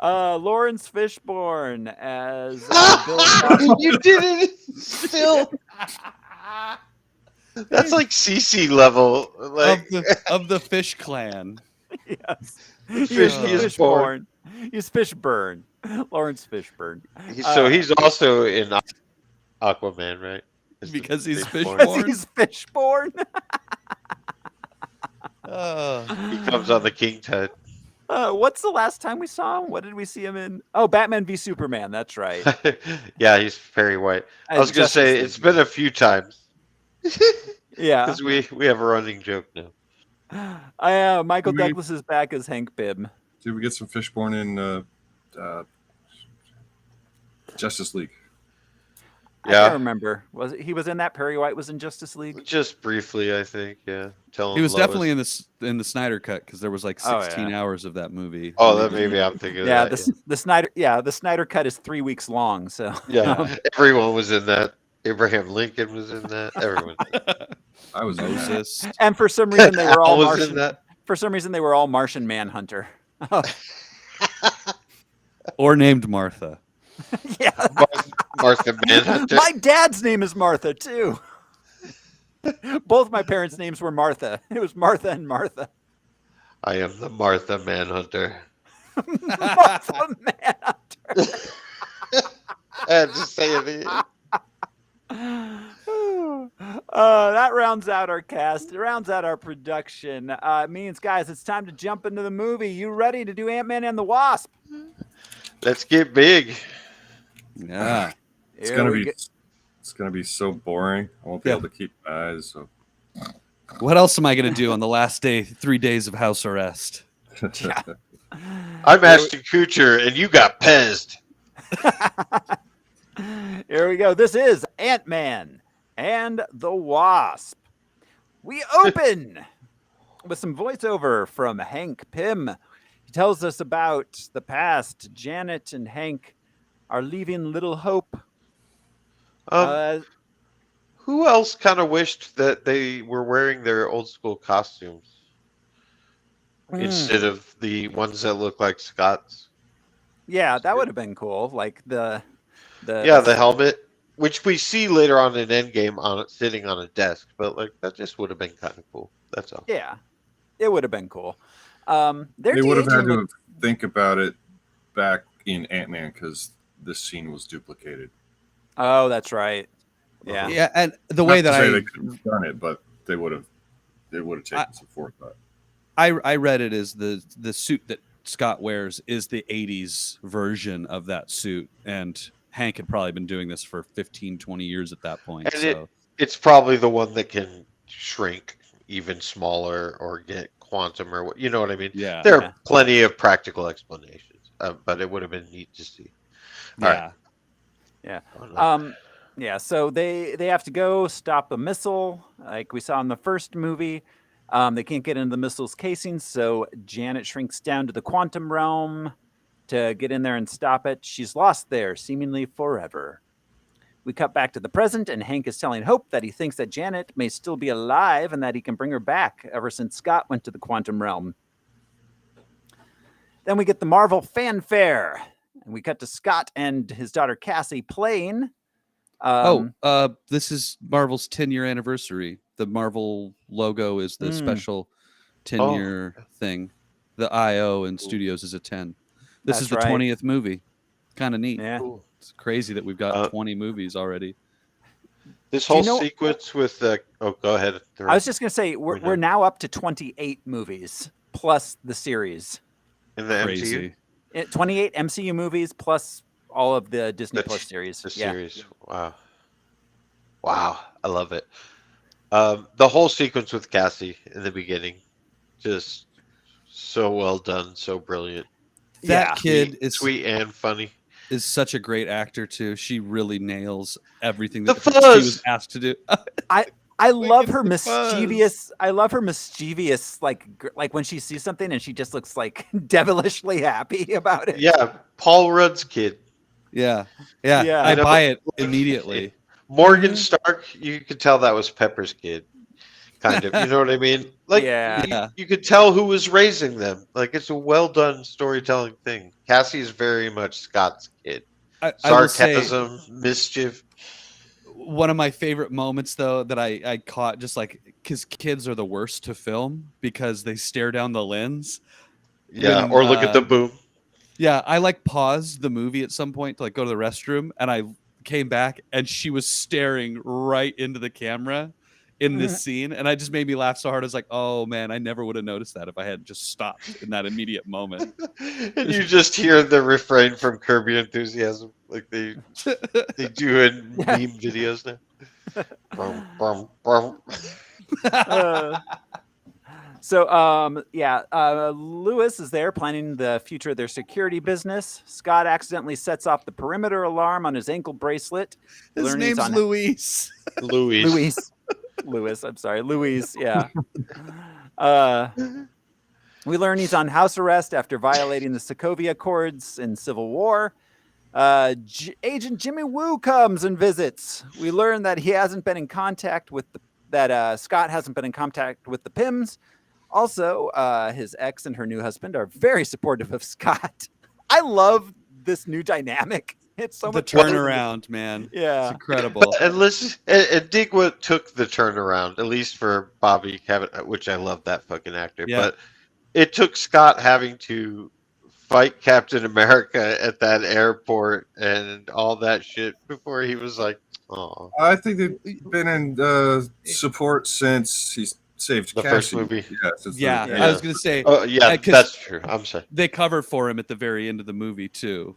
Lawrence Fishburne as Bill. You did it still. That's like CC level, like of the Fish Clan. Yes. Fishburne. He's Fishburne. Lawrence Fishburne. So he's also in Aquaman, right? Because he's Fishborn. Because he's Fishborn. He comes on the King's head. What's the last time we saw him? What did we see him in? Oh, Batman v Superman. That's right. Yeah, he's Perry White. I was going to say it's been a few times. Yeah, because we have a running joke now. Michael Douglas is back as Hank Pym. Did we get some Fishborn in Justice League? I can't remember. He was in that? Perry White was in Justice League? Just briefly, I think. Yeah, he was definitely in the Snyder cut because there was like 16 hours of that movie. Oh, that maybe I'm thinking. Of that. The Snyder cut is 3 weeks long. So everyone was in that. Abraham Lincoln was in that. Everyone. I was Moses. And for some reason they were all Martian. In that. For some reason they were all Martian Manhunter. Or named Martha. Yeah. Martha Manhunter. My dad's name is Martha too. Both my parents' names were Martha. It was Martha and Martha. I am the Martha Manhunter. Martha Manhunter. I had to say it. That rounds out our cast. It rounds out our production. It means, guys, it's time to jump into the movie. You ready to do Ant-Man and the Wasp? Let's get big. Yeah. It's gonna be so boring. I won't be able to keep my eyes. So. What else am I gonna do on the last day? 3 days of house arrest. Yeah. I'm Ashton Kutcher, and you got pezzed. Here we go. This is Ant-Man and the Wasp. We open with some voiceover from Hank Pym. He tells us about the past. Janet and Hank are leaving Little Hope. Who else kind of wished that they were wearing their old school costumes instead of the ones that look like Scott's? Yeah, that would have been cool. Like the helmet, which we see later on in Endgame sitting on a desk, but like that just would have been kind of cool. That's all. Yeah, it would have been cool. They would have had to think about it back in Ant-Man because this scene was duplicated. Oh, that's right. Yeah, yeah, and the way that they could have done it, but they would have taken some forethought. I read it as the suit that Scott wears is the 80s version of that suit, and Hank had probably been doing this for 15, 20 years at that point. And it's probably the one that can shrink even smaller or get quantum or what, you know what I mean? Yeah. There are plenty of practical explanations, but it would have been neat to see. All right. Yeah. So they have to go stop a missile, like we saw in the first movie. They can't get into the missile's casing, so Janet shrinks down to the quantum realm to get in there and stop it. She's lost there, seemingly forever. We cut back to the present, and Hank is telling Hope that he thinks that Janet may still be alive and that he can bring her back ever since Scott went to the quantum realm. Then we get the Marvel fanfare, and we cut to Scott and his daughter Cassie playing. This is Marvel's 10-year anniversary. The Marvel logo is the special 10-year thing. The IO and Studios is a 10. This is the 20th movie. Kind of neat. Yeah. Cool. It's crazy that we've got 20 movies already. This whole sequence with go ahead. I was just going to say, we're now up to 28 movies plus the series. In the Crazy. MCU? 28 MCU movies plus all of the Disney Plus series. The series. Wow. I love it. The whole sequence with Cassie in the beginning, just so well done, so brilliant. That kid is sweet and funny. Is such a great actor too. She really nails everything that she was asked to do. I love her mischievous. I love her mischievous, like when she sees something and she just looks like devilishly happy about it. Yeah, Paul Rudd's kid. Yeah. I buy it immediately. Morgan Stark, you could tell that was Pepper's kid, kind of. You know what I mean? Like, you could tell who was raising them. Like, it's a well done storytelling thing. Cassie is very much Scott's kid. Sarcasm, mischief. One of my favorite moments, though, that I caught, just like, because kids are the worst to film because they stare down the lens. Yeah, or look at the boom. Yeah, I paused the movie at some point to go to the restroom, and I came back, and she was staring right into the camera in this scene, and I just made me laugh so hard. I was like, oh man, I never would have noticed that if I had just stopped in that immediate moment. And you just hear the refrain from Curb Your Enthusiasm, like they do in meme videos now. Lewis is there planning the future of their security business. Scott accidentally sets off the perimeter alarm on his ankle bracelet. His name's Luis. Lewis, I'm sorry. Louise, yeah. We learn he's on house arrest after violating the Sokovia Accords in Civil War. Agent Jimmy Woo comes and visits. We learn that he hasn't been in contact with Scott hasn't been in contact with the Pims. Also, his ex and her new husband are very supportive of Scott. I love this new dynamic. It's so much turnaround, man. Yeah, it's incredible. And listen, and dig what took the turnaround, at least for Bobby Cavett, which I love that fucking actor. Yeah. But it took Scott having to fight Captain America at that airport and all that shit before he was like, "Oh." I think they've been in support since he's saved the Cassie. first movie. I was gonna say. That's true. I'm sorry. They cover for him at the very end of the movie too.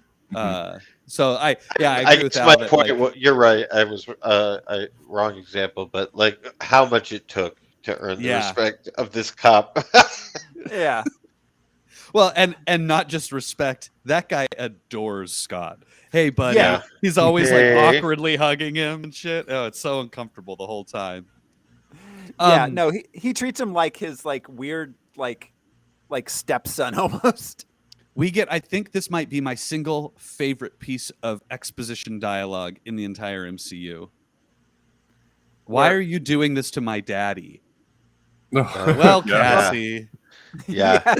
So I agree with that. My point. You're right. I was wrong example, but how much it took to earn the respect of this cop. Yeah. Well, and not just respect. That guy adores Scott. Hey, buddy. Yeah. He's always awkwardly hugging him and shit. Oh, it's so uncomfortable the whole time. No, he treats him like his weird like stepson almost. I think this might be my single favorite piece of exposition dialogue in the entire MCU. Why are you doing this to my daddy? Well, Cassie. Yeah.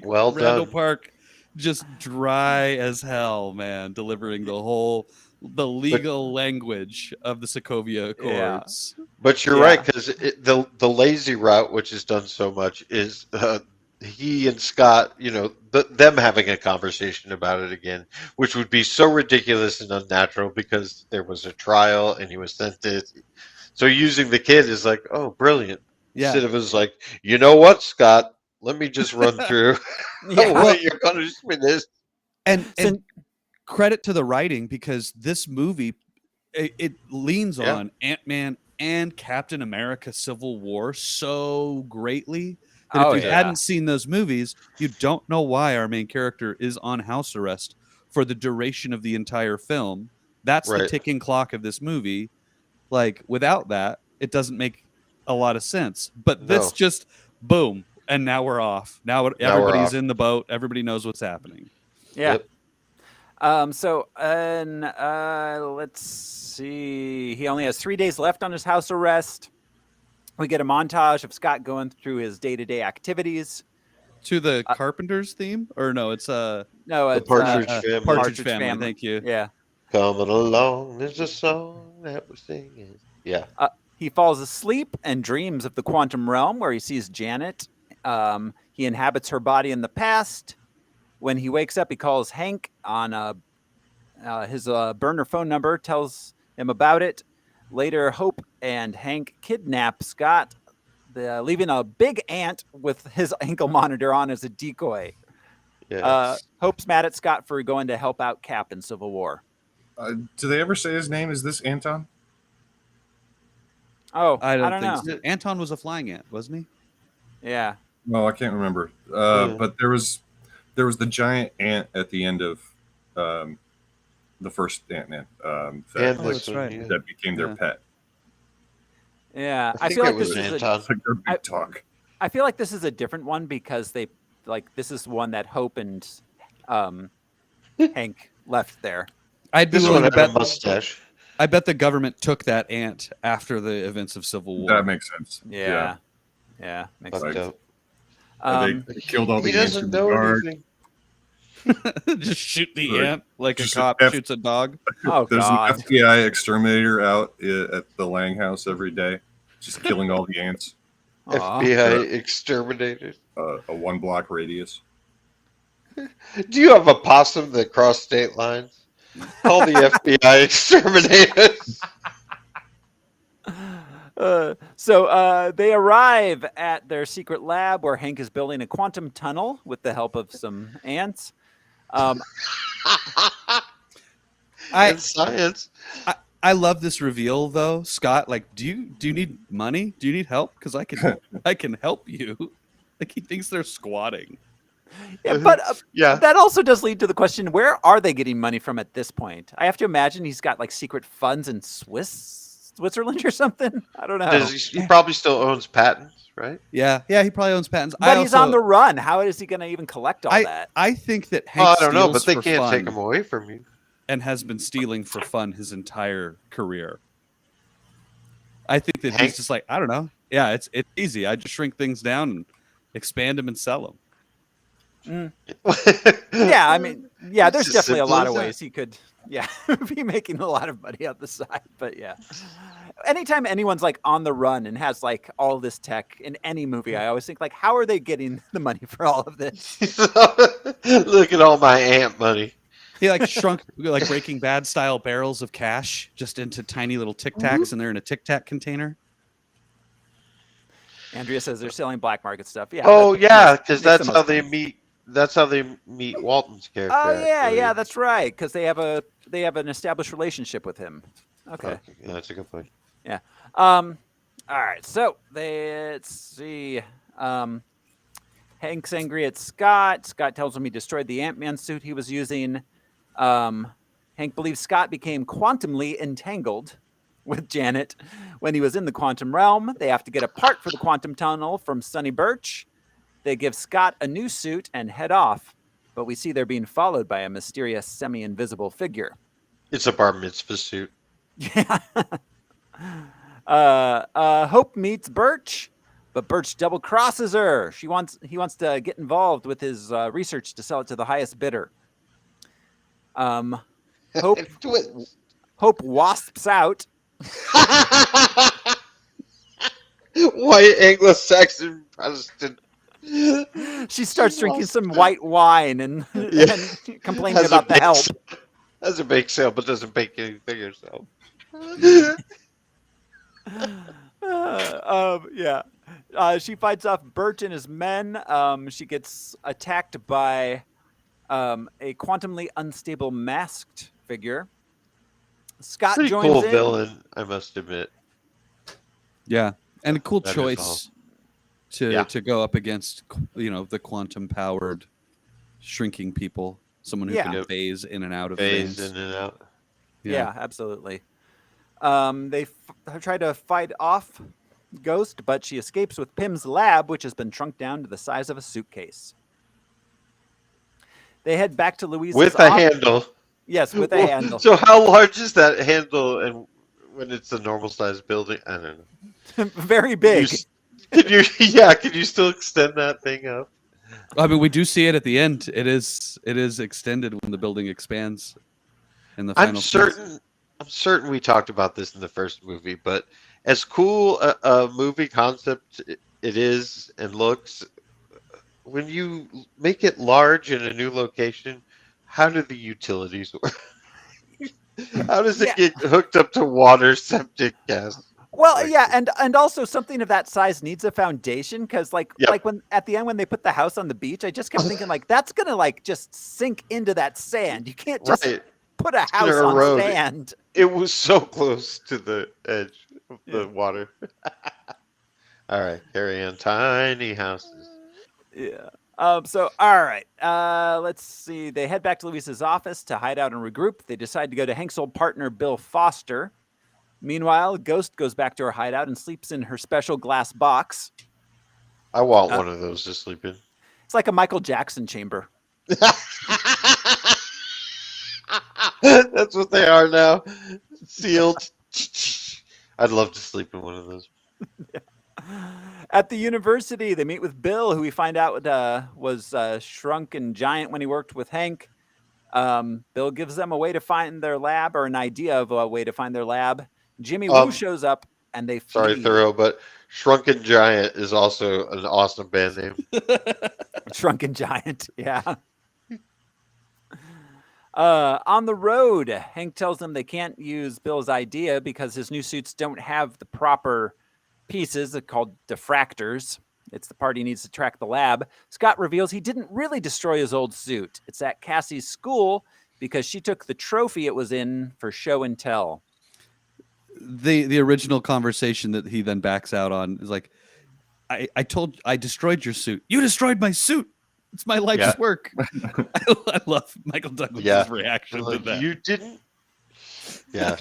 Well done. Randall Park, just dry as hell, man, delivering the legal language of the Sokovia Accords. Yeah. But you're right, because the lazy route, which is done so much, is he and Scott, them having a conversation about it again, which would be so ridiculous and unnatural because there was a trial and he was sentenced. So using the kid is like, oh, brilliant. Yeah. Instead of us you know what, Scott? let me just run through Yeah. what your punishment is. And credit to the writing, because this movie it leans on Ant-Man and Captain America Civil War so greatly that if you hadn't seen those movies, you don't know why our main character is on house arrest for the duration of the entire film. That's the ticking clock of this movie. Like, without that, it doesn't make a lot of sense. But this just boom, and now we're off. Now everybody's in the boat. Everybody knows what's happening. Yeah. So let's see. He only has 3 days left on his house arrest. We get a montage of Scott going through his day-to-day activities. To the Carpenters theme? Or no, it's the Partridge Family. Partridge Family. Thank you. Yeah. Coming along, there's a song that we're singing. Yeah. He falls asleep and dreams of the quantum realm where he sees Janet. He inhabits her body in the past. When he wakes up, he calls Hank on his burner phone number, tells him about it. Later, Hope and Hank kidnap Scott, leaving a big ant with his ankle monitor on as a decoy. Yes. Hope's mad at Scott for going to help out Cap in Civil War. Do they ever say his name? Is this Anton? Oh, I don't know. think so. Anton was a flying ant, wasn't he? Yeah. No, I can't remember. But there was the giant ant at the end of the first Ant-Man that became their pet. Yeah, I feel like this is I feel like this is a different one because this is one that Hope and Hank left there. I'd be willing to bet mustache. I bet the government took that ant after the events of Civil War. That makes sense. Yeah, makes sense. They killed all the ants. He doesn't know anything. Just shoot the ant like a cop shoots a dog. Oh, There's God. an FBI exterminator out at the Lang house every day, just killing all the ants. FBI exterminator. A 1 block radius. Do you have a possum that crossed state lines? Call the FBI exterminators. So they arrive at their secret lab where Hank is building a quantum tunnel with the help of some ants. Science. I love this reveal though, Scott. Like, do you need money? Do you need help? Because I can help you. Like, he thinks they're squatting. Yeah, but that also does lead to the question: where are they getting money from at this point? I have to imagine he's got like secret funds in Switzerland or something. I don't know. He probably still owns patents, right? Yeah, he probably owns patents. But he's on the run. How is he going to even collect all that? I think that Hank I don't know, but they steals can't for take fun him away from you. and has been stealing for fun his entire career. I think that he's just like, I don't know. Yeah, it's easy. I just shrink things down and expand them and sell them. Yeah, I mean, yeah, there's definitely a lot of ways he could, be making a lot of money on the side. But yeah, anytime anyone's like on the run and has like all this tech in any movie, I always think like, how are they getting the money for all of this? Look at all my ant money. He like shrunk like Breaking Bad style barrels of cash just into tiny little Tic Tacs, and they're in a Tic Tac container. Andrea says they're selling black market stuff. Yeah. Oh yeah, because that's how they meet. That's how they meet Walton's character. Oh yeah, that's right. Because they have an established relationship with him. Okay. Yeah, that's a good point. Yeah. All right. So let's see. Hank's angry at Scott. Scott tells him he destroyed the Ant-Man suit he was using. Hank believes Scott became quantumly entangled with Janet when he was in the quantum realm. They have to get a part for the quantum tunnel from Sonny Birch. They give Scott a new suit and head off, but we see they're being followed by a mysterious semi-invisible figure. It's a bar mitzvah suit. Yeah. Hope meets Birch, but Birch double crosses her. He wants to get involved with his research to sell it to the highest bidder. Hope wasps out. White Anglo-Saxon Protestant. She starts drinking some white wine and complaining about the help. Has a bake sale, but doesn't bake anything herself. Yeah. She fights off Burt and his men. She gets attacked by a quantumly unstable masked figure. Scott Pretty joins cool in. villain, I must admit. Yeah, and a cool That is choice to go up against, the quantum powered shrinking people. Someone who can phase in and out of Phase things. in and out. Yeah, absolutely. They try to fight off Ghost, but she escapes with Pym's lab, which has been shrunk down to the size of a suitcase. They head back to Louise's with a handle. Yes, with a handle. So how large is that handle? And when it's a normal sized building, I don't know. Very big. Can you still extend that thing up? I mean, we do see it at the end. It is extended when the building expands in the final. I'm certain we talked about this in the first movie, but as cool a movie concept it is and looks, when you make it large in a new location, how do the utilities work? How does it get hooked up to water, septic, gas? Well, and also something of that size needs a foundation, because like when at the end when they put the house on the beach, I just kept thinking like that's gonna like just sink into that sand. You can't just put a house on sand. It was so close to the edge of the water. All right, carry on. Tiny houses. Yeah. So all right. Let's see. They head back to Louise's office to hide out and regroup. They decide to go to Hank's old partner Bill Foster. Meanwhile, Ghost goes back to her hideout and sleeps in her special glass box. I want one of those to sleep in. It's like a Michael Jackson chamber. That's what they are now. Sealed. I'd love to sleep in one of those. At the university, they meet with Bill, who we find out was shrunk and giant when he worked with Hank. Bill gives them a way to find their lab, or an idea of a way to find their lab. Jimmy Woo shows up, and they flee. Sorry, Thoreau, but Shrunken Giant is also an awesome band name. Shrunken Giant, yeah. On the road, Hank tells them they can't use Bill's idea because his new suits don't have the proper pieces. They're called diffractors. It's the part he needs to track the lab. Scott reveals he didn't really destroy his old suit. It's at Cassie's school because she took the trophy it was in for show and tell. The original conversation that he then backs out on is like, I destroyed your suit. You destroyed my suit. It's my life's work. I love Michael Douglas' reaction to that. You didn't? Yeah.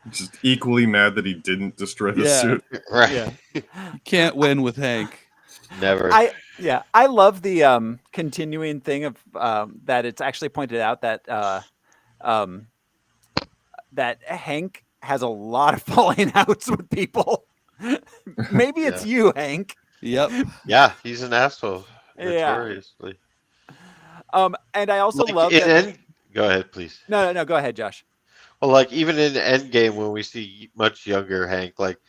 Just equally mad that he didn't destroy the suit. Right. Yeah. You can't win with Hank. Never. I love the continuing thing of that it's actually pointed out that that Hank has a lot of falling outs with people. Maybe it's you, Hank. Yep. Yeah, he's an asshole. Notoriously. And I also love that. Go ahead, please. No, go ahead, Josh. Well, like even in Endgame, when we see much younger Hank, like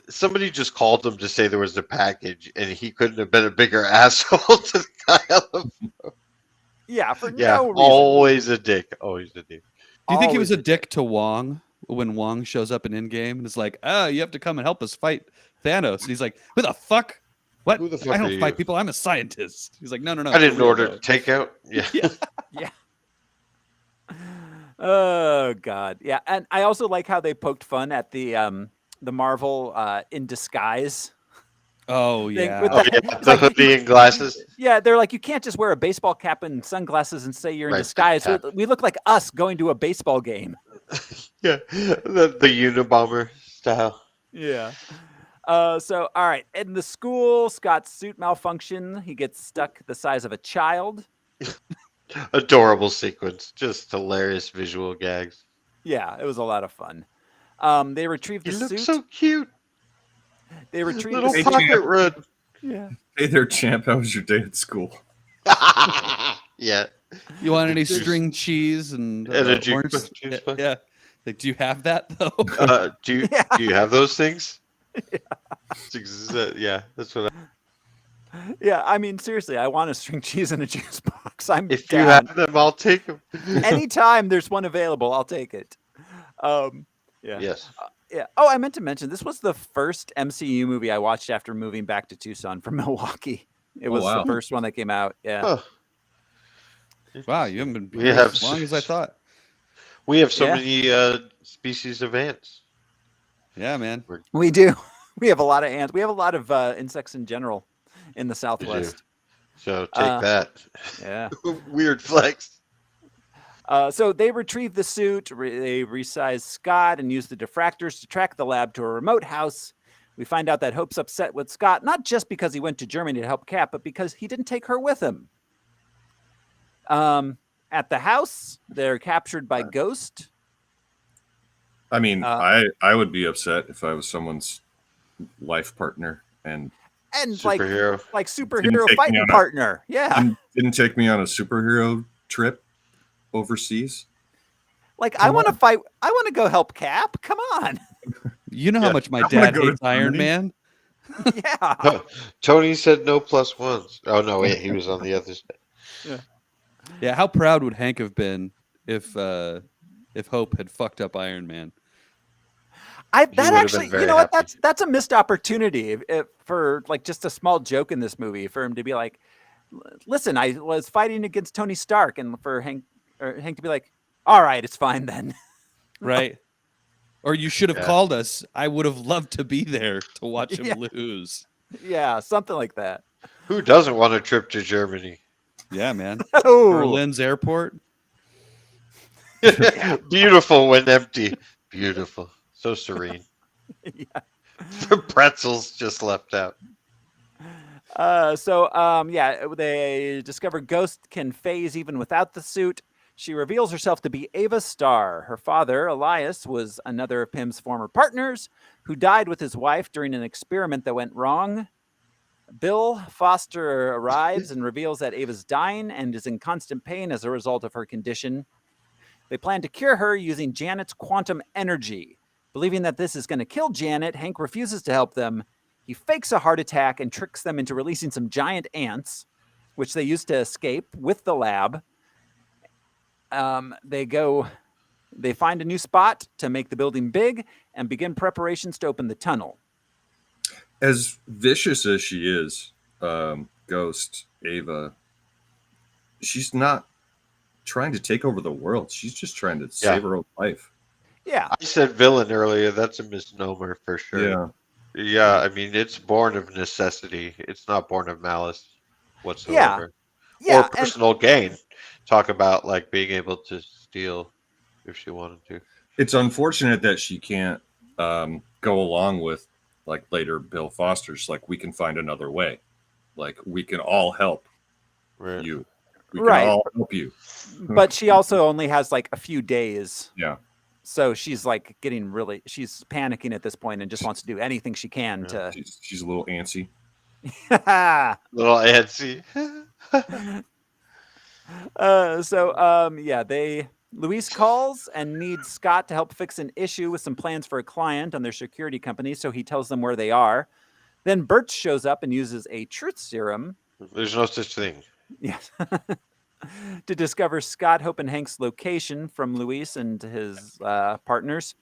somebody just called him to say there was a package, and he couldn't have been a bigger asshole to the guy on the phone. Yeah, no reason. Always a dick. Always a dick. Do you think he was a dick to Wong when Wong shows up in Endgame and is like, "Oh, you have to come and help us fight Thanos"? And he's like, "Who the fuck? What? Who the fuck I don't are fight you? people. I'm a scientist." He's like, "No. I didn't order takeout." Yeah. Yeah. Oh God, yeah, and I also like how they poked fun at the Marvel in disguise. Oh yeah, the hoodie and glasses. Yeah, they're like, you can't just wear a baseball cap and sunglasses and say you're in disguise. We look like us going to a baseball game. Yeah, the Unabomber style. Yeah. So all right, in the school, Scott's suit malfunction. He gets stuck the size of a child. Adorable sequence, just hilarious visual gags. Yeah, it was a lot of fun. They retrieve the suit. He looks so cute. They retrieve little the pocket run. Yeah. Hey there, champ. How was your day at school? Yeah. You want any string cheese and a orange? juice box? Yeah. Like, do you have that though? Do you have those things? Yeah, that's what. Yeah, I mean, seriously, I want a string cheese and a juice box. If down. you have them, I'll take them. Anytime there's one available, I'll take it. Yeah. Yes. Yeah. Oh, I meant to mention this was the first MCU movie I watched after moving back to Tucson from Milwaukee. It was the first one that came out. Yeah. Huh. Wow, you haven't been We here have as long as I thought. We have so many species of ants. Yeah, man. We do. We have a lot of ants. We have a lot of insects in general in the Southwest. So take that. Yeah. Weird flex. So they retrieve the suit, they resize Scott and use the diffractors to track the lab to a remote house. We find out that Hope's upset with Scott, not just because he went to Germany to help Cap, but because he didn't take her with him. At the house, they're captured by Ghost. I mean, I would be upset if I was someone's life partner and superhero. like superhero fighting partner. Yeah. Didn't take me on a superhero trip overseas. Like, I want to fight. I want to go help Cap. Come on. You know how much my dad hates Iron Man? Yeah. Tony said no plus ones. Oh, no, wait. He was on the other side. Yeah. How proud would Hank have been if Hope had fucked up Iron Man? That actually, you know what? That's a missed opportunity for like just a small joke in this movie for him to be like, listen, I was fighting against Tony Stark, and for Hank to be like, all right, it's fine then. Right. Or you should have called us. I would have loved to be there to watch him lose. Yeah, something like that. Who doesn't want a trip to Germany? Yeah, man. Oh. Berlin's airport. Beautiful when empty. Beautiful. So serene. Yeah. The pretzels just left out. They discover Ghost can phase even without the suit. She reveals herself to be Ava Starr. Her father, Elias, was another of Pym's former partners who died with his wife during an experiment that went wrong. Bill Foster arrives and reveals that Ava's dying and is in constant pain as a result of her condition. They plan to cure her using Janet's quantum energy. Believing that this is going to kill Janet, Hank refuses to help them. He fakes a heart attack and tricks them into releasing some giant ants, which they use to escape with the lab. They find a new spot to make the building big and begin preparations to open the tunnel. As vicious as she is, Ghost, Ava, she's not trying to take over the world. She's just trying to save her own life. Yeah. I said villain earlier. That's a misnomer for sure. Yeah. Yeah, I mean, it's born of necessity. It's not born of malice whatsoever. Yeah. Or personal gain. Talk about like being able to steal if she wanted to. It's unfortunate that she can't go along with like later Bill Foster's like, we can find another way. Like, we can all help you. We can all help you. But she also only has like a few days. Yeah. So she's like she's panicking at this point and just wants to do anything she can to. She's a little antsy. Little antsy. Luis calls and needs Scott to help fix an issue with some plans for a client on their security company. So he tells them where they are. Then Birch shows up and uses a truth serum. There's no such thing. Yes. To discover Scott, Hope, and Hank's location from Luis and his partners.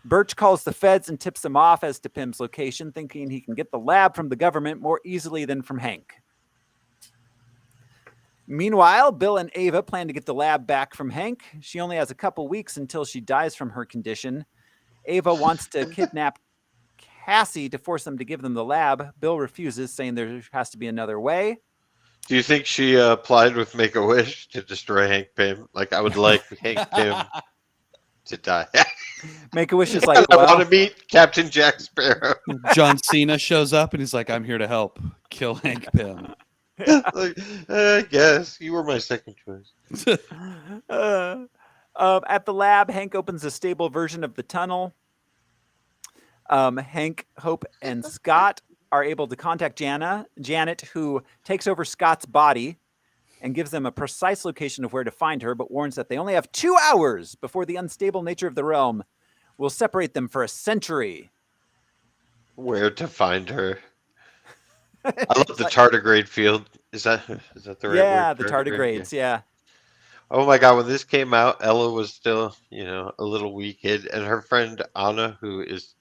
Birch calls the feds and tips them off as to Pym's location, thinking he can get the lab from the government more easily than from Hank. Meanwhile, Bill and Ava plan to get the lab back from Hank. She only has a couple weeks until she dies from her condition. Ava wants to kidnap Cassie to force them to give them the lab. Bill refuses, saying there has to be another way. Do you think she applied with Make-A-Wish to destroy Hank Pym? Like, I would like Hank Pym to die. Make-A-Wish is like, I want to meet Captain Jack Sparrow. John Cena shows up and he's like, I'm here to help. Kill Hank Pym. Like, I guess. You were my second choice. At the lab, Hank opens a stable version of the tunnel. Hank, Hope, and Scott are able to contact Janet, who takes over Scott's body and gives them a precise location of where to find her, but warns that they only have 2 hours before the unstable nature of the realm will separate them for a century. Where to find her? I love the tardigrade field. Is that the right word? Yeah, the tardigrades. Yeah. Oh my God, when this came out, Ella was still, a little wee kid, and her friend Anna, who is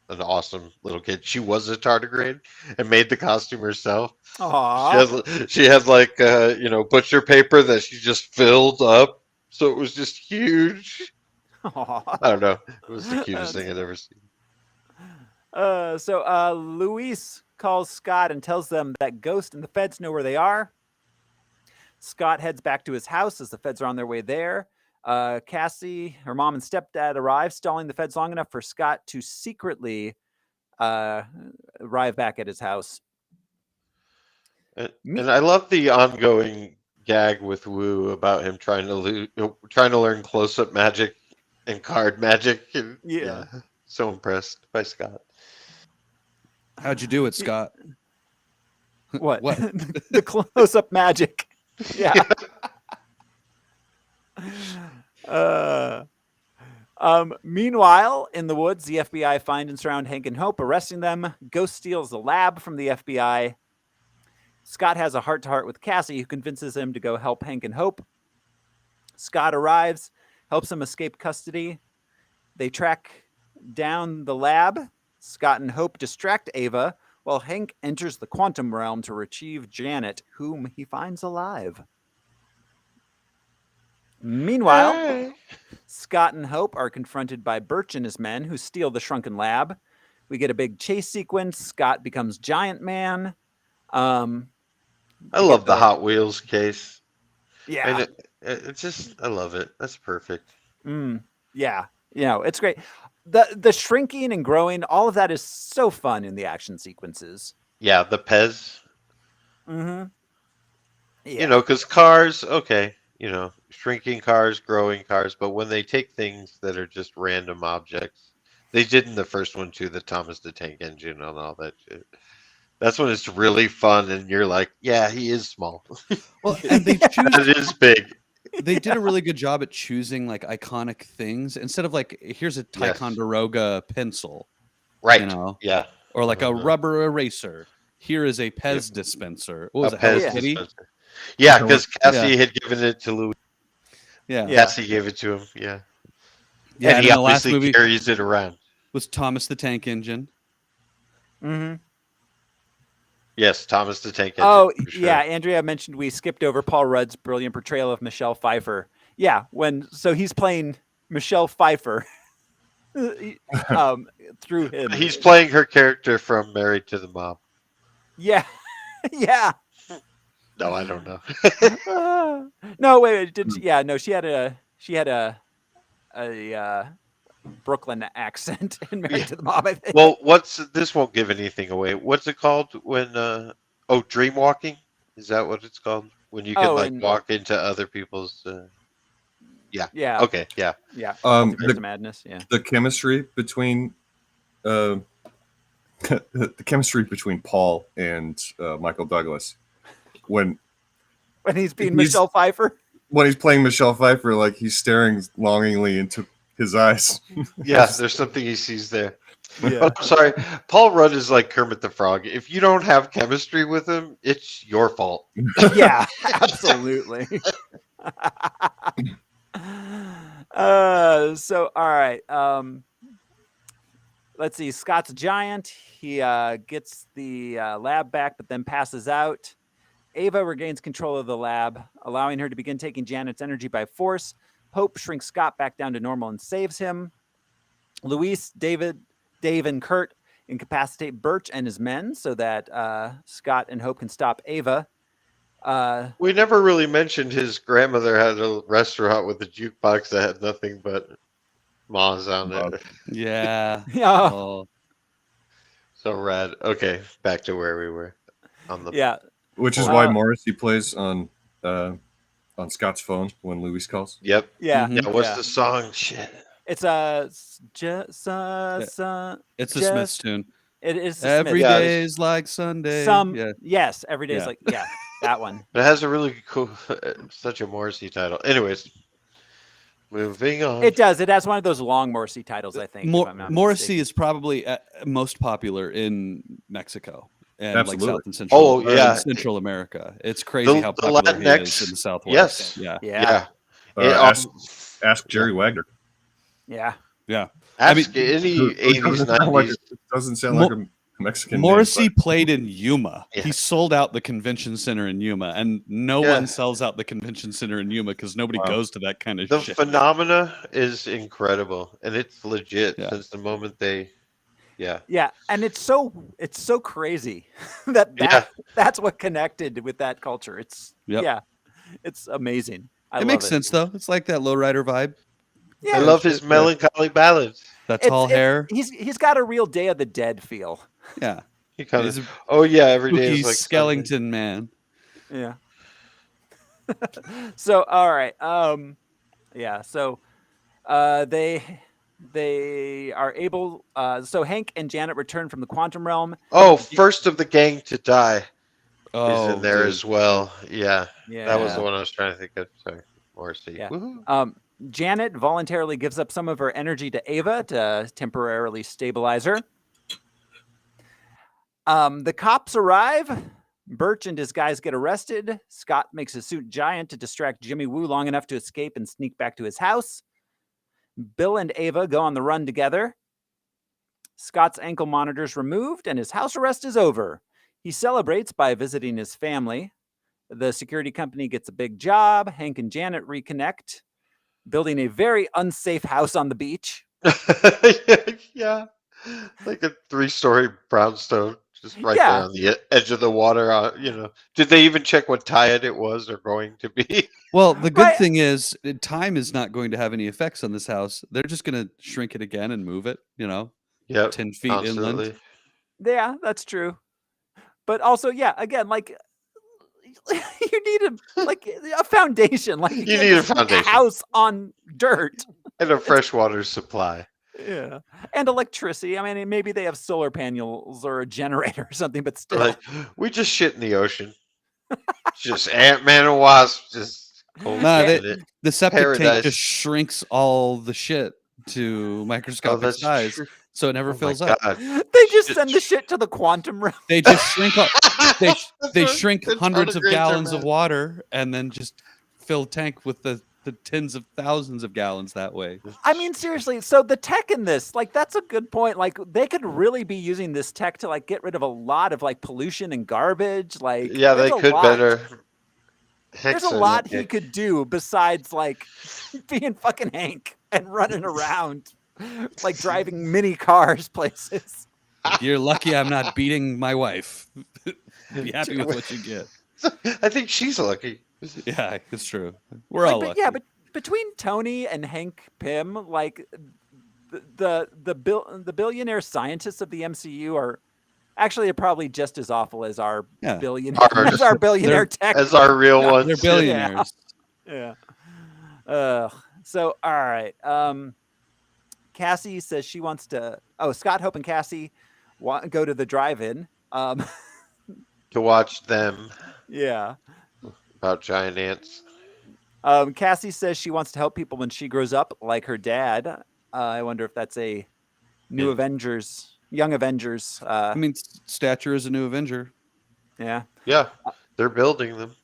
an awesome little kid, she was a tardigrade and made the costume herself. She has like butcher paper that she just filled up, so it was just huge. Aww. I don't know. It was the cutest thing I'd ever seen. So Luis calls Scott and tells them that Ghost and the feds know where they are. Scott heads back to his house as the feds are on their way there. Cassie, her mom and stepdad arrive, stalling the feds long enough for Scott to secretly arrive back at his house. And I love the ongoing gag with Wu about him trying to learn close-up magic and card magic. And, yeah, so impressed by Scott. How'd you do it, Scott? What? What? The close-up magic. Yeah. Meanwhile, in the woods, the FBI find and surround Hank and Hope, arresting them. Ghost steals the lab from the FBI. Scott has a heart-to-heart with Cassie, who convinces him to go help Hank and Hope. Scott arrives, helps him escape custody. They track down the lab. Scott and Hope distract Ava, while Hank enters the quantum realm to retrieve Janet, whom he finds alive. Meanwhile, Scott and Hope are confronted by Birch and his men, who steal the shrunken lab. We get a big chase sequence. Scott becomes Giant Man. I love the Hot Wheels case. Yeah. And it's just, I love it. That's perfect. Yeah. It's great. The shrinking and growing, all of that is so fun in the action sequences. Yeah, the Pez. Mm-hmm. Yeah. Because cars, okay, shrinking cars, growing cars, but when they take things that are just random objects, they did in the first one too, the Thomas the Tank Engine and all that shit. That's when it's really fun, and you're like, yeah, he is small. Well, and they choose. It is big. They did a really good job at choosing like iconic things instead of like, here's a Ticonderoga pencil, right? Yeah, or like a rubber eraser. Here is a Pez dispenser. What was it? Pez dispenser. Yeah, because Cassie had given it to Louis. Yeah, Cassie gave it to him. Yeah, and he in the last obviously movie carries it around. Was Thomas the Tank Engine? Mm-hmm. Yes, Thomas the Tank Engine. Oh, sure. yeah. Andrea mentioned we skipped over Paul Rudd's brilliant portrayal of Michelle Pfeiffer. Yeah, so he's playing Michelle Pfeiffer through him. He's playing her character from Married to the Mob. Yeah, yeah. No, I don't know. No, wait. She had a Brooklyn accent in Married to the Mob, I think. Well, this won't give anything away. What's it called when dream walking? Is that what it's called? When you can walk into other people's Yeah. Okay, yeah. The madness, yeah. The chemistry between the chemistry between Paul and Michael Douglas when he's being Michelle Pfeiffer? When he's playing Michelle Pfeiffer, like he's staring longingly into his eyes. Yeah, there's something he sees there. Yeah. But I'm sorry, Paul Rudd is like Kermit the Frog. If you don't have chemistry with him, it's your fault. Yeah, absolutely. So all right. Let's see. Scott's a giant. He gets the lab back, but then passes out. Ava regains control of the lab, allowing her to begin taking Janet's energy by force. Hope shrinks Scott back down to normal and saves him. Luis, Dave, and Kurt incapacitate Birch and his men so that Scott and Hope can stop Ava. We never really mentioned his grandmother had a restaurant with a jukebox that had nothing but Ma's on it. Yeah. Yeah. Oh. So rad. Okay, back to where we were. Which is why Morrissey plays on Scott's phone when Luis calls. Yep. Yeah. Yeah. What's the song? Shit. It's It's the Smiths tune. It is Every day's like Sunday. Yes, every day's like that one. But it has a really cool, such a Morrissey title. Anyways, moving on. It does. It has one of those long Morrissey titles, I think. Morrissey is probably most popular in Mexico and Absolutely. like South and Central. Central America. It's crazy how popular he is in the Southwest. Yes. Yeah. Ask Jerry Wagner. Yeah. Ask any It 80s, doesn't 90s. sound like a Mexican Morrissey name, played in Yuma. Yeah. He sold out the convention center in Yuma, and no Yeah. one sells out the convention center in Yuma because nobody goes to that kind of The shit. phenomena is incredible, and it's legit since the moment they. Yeah, and it's so crazy that's what connected with that culture. It's it's amazing. It makes sense though. It's like that lowrider vibe. Yeah, I love his melancholy ballads. That tall hair. He's got a real Day of the Dead feel. Yeah, he kind of. Oh yeah, every day is like Skellington Man. Yeah. So all right, yeah. So, they are able. So Hank and Janet return from the quantum realm. Oh, first of the gang to die is in there dude. as well. Yeah, Yeah. that was the one I was trying to think of. Sorry, Morrissey. Yeah. Woohoo. Janet voluntarily gives up some of her energy to Ava to temporarily stabilize her. The cops arrive. Birch and his guys get arrested. Scott makes a suit giant to distract Jimmy Woo long enough to escape and sneak back to his house. Bill and Ava go on the run together. Scott's ankle monitor's removed and his house arrest is over. He celebrates by visiting his family. The security company gets a big job. Hank and Janet reconnect, building a very unsafe house on the beach. Yeah, like a 3-story brownstone, just right there on the edge of the water. Did they even check what tide it was or going to be? Well, the good thing is, time is not going to have any effects on this house. They're just going to shrink it again and move it. 10 feet inland. Yeah, that's true. But also, again, like you need a foundation. Like you need a foundation. House on dirt and a freshwater supply. Yeah, and electricity. I mean, maybe they have solar panels or a generator or something, but still, like, we just shit in the ocean. Just AntMan and Wasp. Just the septic tank just shrinks all the shit to microscopic size, so it never fills up. They just send the shit to the quantum realm. They just shrink. They shrink hundreds of gallons of water and then just fill tank with the tens of thousands of gallons that way. I mean, seriously. So the tech in this, that's a good point. Like, they could really be using this tech to get rid of a lot of pollution and garbage. Like, yeah, they could better. There's a lot he could do besides being fucking Hank and running around, driving mini cars places. You're lucky I'm not beating my wife. Be happy with what you get. I think she's lucky. Yeah, it's true. We're all lucky. Yeah, but between Tony and Hank Pym, the billionaire scientists of the MCU are actually probably just as awful as our billionaire tech. As our real ones. They're billionaires. Yeah. So all right. Cassie says she wants to. Oh, Scott, Hope, and Cassie go to the drive-in. To watch them. Yeah. About giant ants. Cassie says she wants to help people when she grows up, like her dad. I wonder if that's a new Avengers, young Avengers. I mean, Stature is a new Avenger. Yeah. Yeah, they're building them.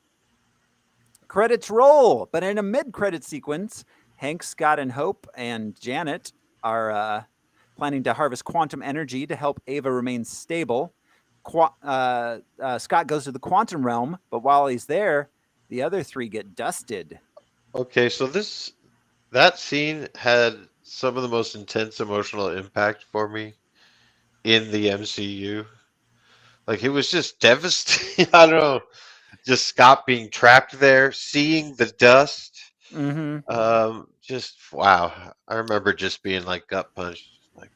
Credits roll, but in a mid-credit sequence, Hank, Scott, and Hope and Janet are planning to harvest quantum energy to help Ava remain stable. Scott goes to the quantum realm, but while he's there, the other three get dusted. Okay, so that scene had some of the most intense emotional impact for me in the MCU. It was just devastating. I don't know. Just Scott being trapped there, seeing the dust. Mm-hmm. Just wow. I remember just being gut punched.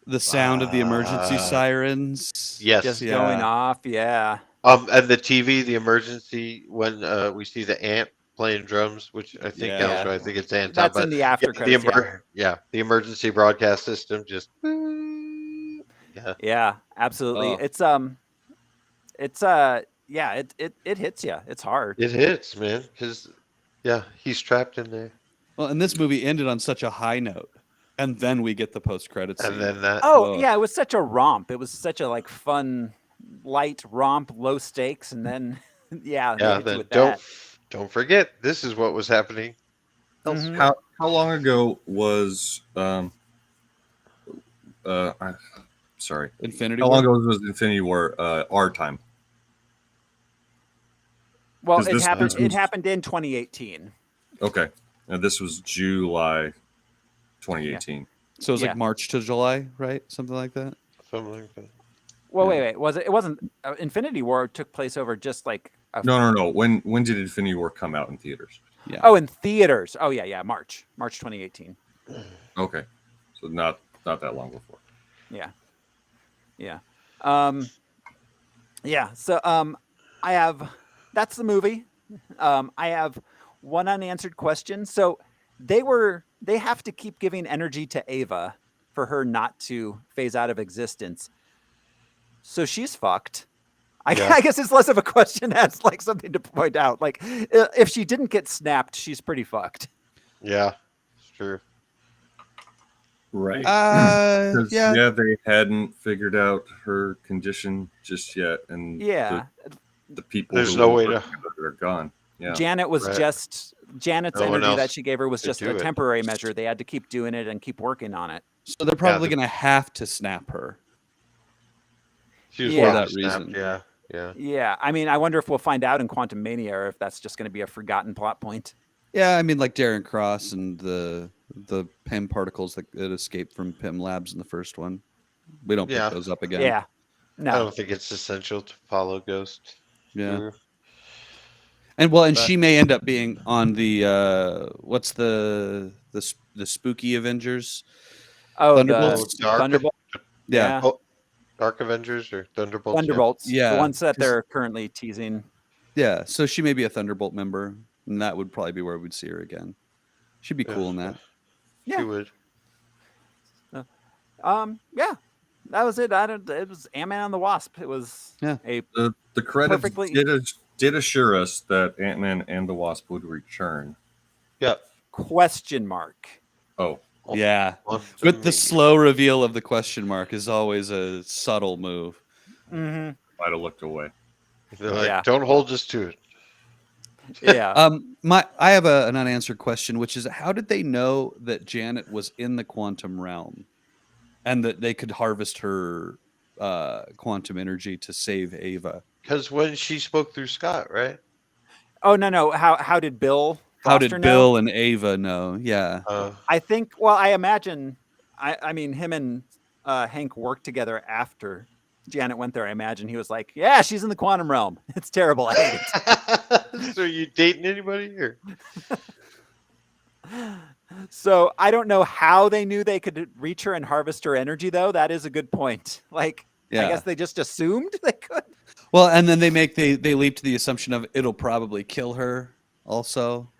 The sound of the emergency sirens. Yes. Just going off. Yeah. And the TV, the emergency when we see the ant playing drums, which I think I think it's Anton. That's in the after credits. The emergency broadcast system just. Yeah, absolutely. Oh. It hits you. It's hard. It hits, man, because he's trapped in there. Well, and this movie ended on such a high note. And then we get the post-credits scene. And then that. Yeah, it was such a romp. It was such a fun, light romp, low stakes, and then then don't forget this is what was happening How long ago was Infinity How War? long ago was Infinity War our time? Well, 'Cause it this happened. It was- happened in 2018. Okay. And this was July 2018. So it was Yeah. like March to July, right? Something like that. Something like that. Well, Yeah. wait. Was it? It wasn't. Infinity War took place over just like. No. When did Infinity War come out in theaters? Yeah. Oh, in theaters. Oh yeah. March 2018. Okay. So not that long before. Yeah. Yeah. So I have. That's the movie. I have one unanswered question. So they have to keep giving energy to Ava for her not to phase out of existence. So she's fucked. Yeah. I guess it's less of a question as like something to point out. Like if she didn't get snapped, she's pretty fucked. Yeah, it's true. Right. Yeah. They hadn't figured out her condition just yet, and Yeah. the people There's who no were way working with her are gone. Yeah. Janet was Right. just Janet's No one energy that else she gave her was could just do a it. temporary measure. They had to keep doing it and keep working on it. So they're probably the- going to have to snap her. She was Yeah. one For that that reason. Yeah, yeah. Yeah, I mean, I wonder if we'll find out in Quantum Mania or if that's just going to be a forgotten plot point. Yeah, I mean, like Darren Cross and the PIM particles that escaped from PIM Labs in the first one. We don't Yeah. pick those up again. Yeah, I no, don't think it's essential to follow Ghost. Yeah. through. And But- she may end up being on the what's the spooky Avengers? oh, Thunderbolts? the Dark- Thunderbolt, Yeah. Oh, Dark Avengers or Thunderbolts? yeah. Thunderbolts, Yeah. the ones that they're currently teasing. Yeah. So she may be a Thunderbolt member, and that would probably be where we'd see her again. She'd be Yeah. cool in that. Yeah. She would. Yeah, that was it. It was Ant-Man and the Wasp. It was Yeah. a The credits Perfectly- did assure us that Ant-Man and the Wasp would return. Yeah. question mark. Oh, Yeah. One But for the me. slow reveal of the question mark is always a subtle move. Mm-hmm. might have looked away. They're like, Yeah. don't hold us to it. Yeah. I have an unanswered question, which is how did they know that Janet was in the quantum realm and that they could harvest her quantum energy to save Ava? Because when she spoke through Scott, right? Oh no. How did Bill? How did Foster know? Bill and Ava know? Yeah. I think. Well, I imagine. I mean, him and Hank worked together after Janet went there. I imagine he was like, "Yeah, she's in the quantum realm. It's terrible. I hate it." So are you dating anybody or? So I don't know how they knew they could reach her and harvest her energy, though. That is a good point. Like, Yeah. I guess they just assumed they could. Well, and then they leap to the assumption of it'll probably kill her also.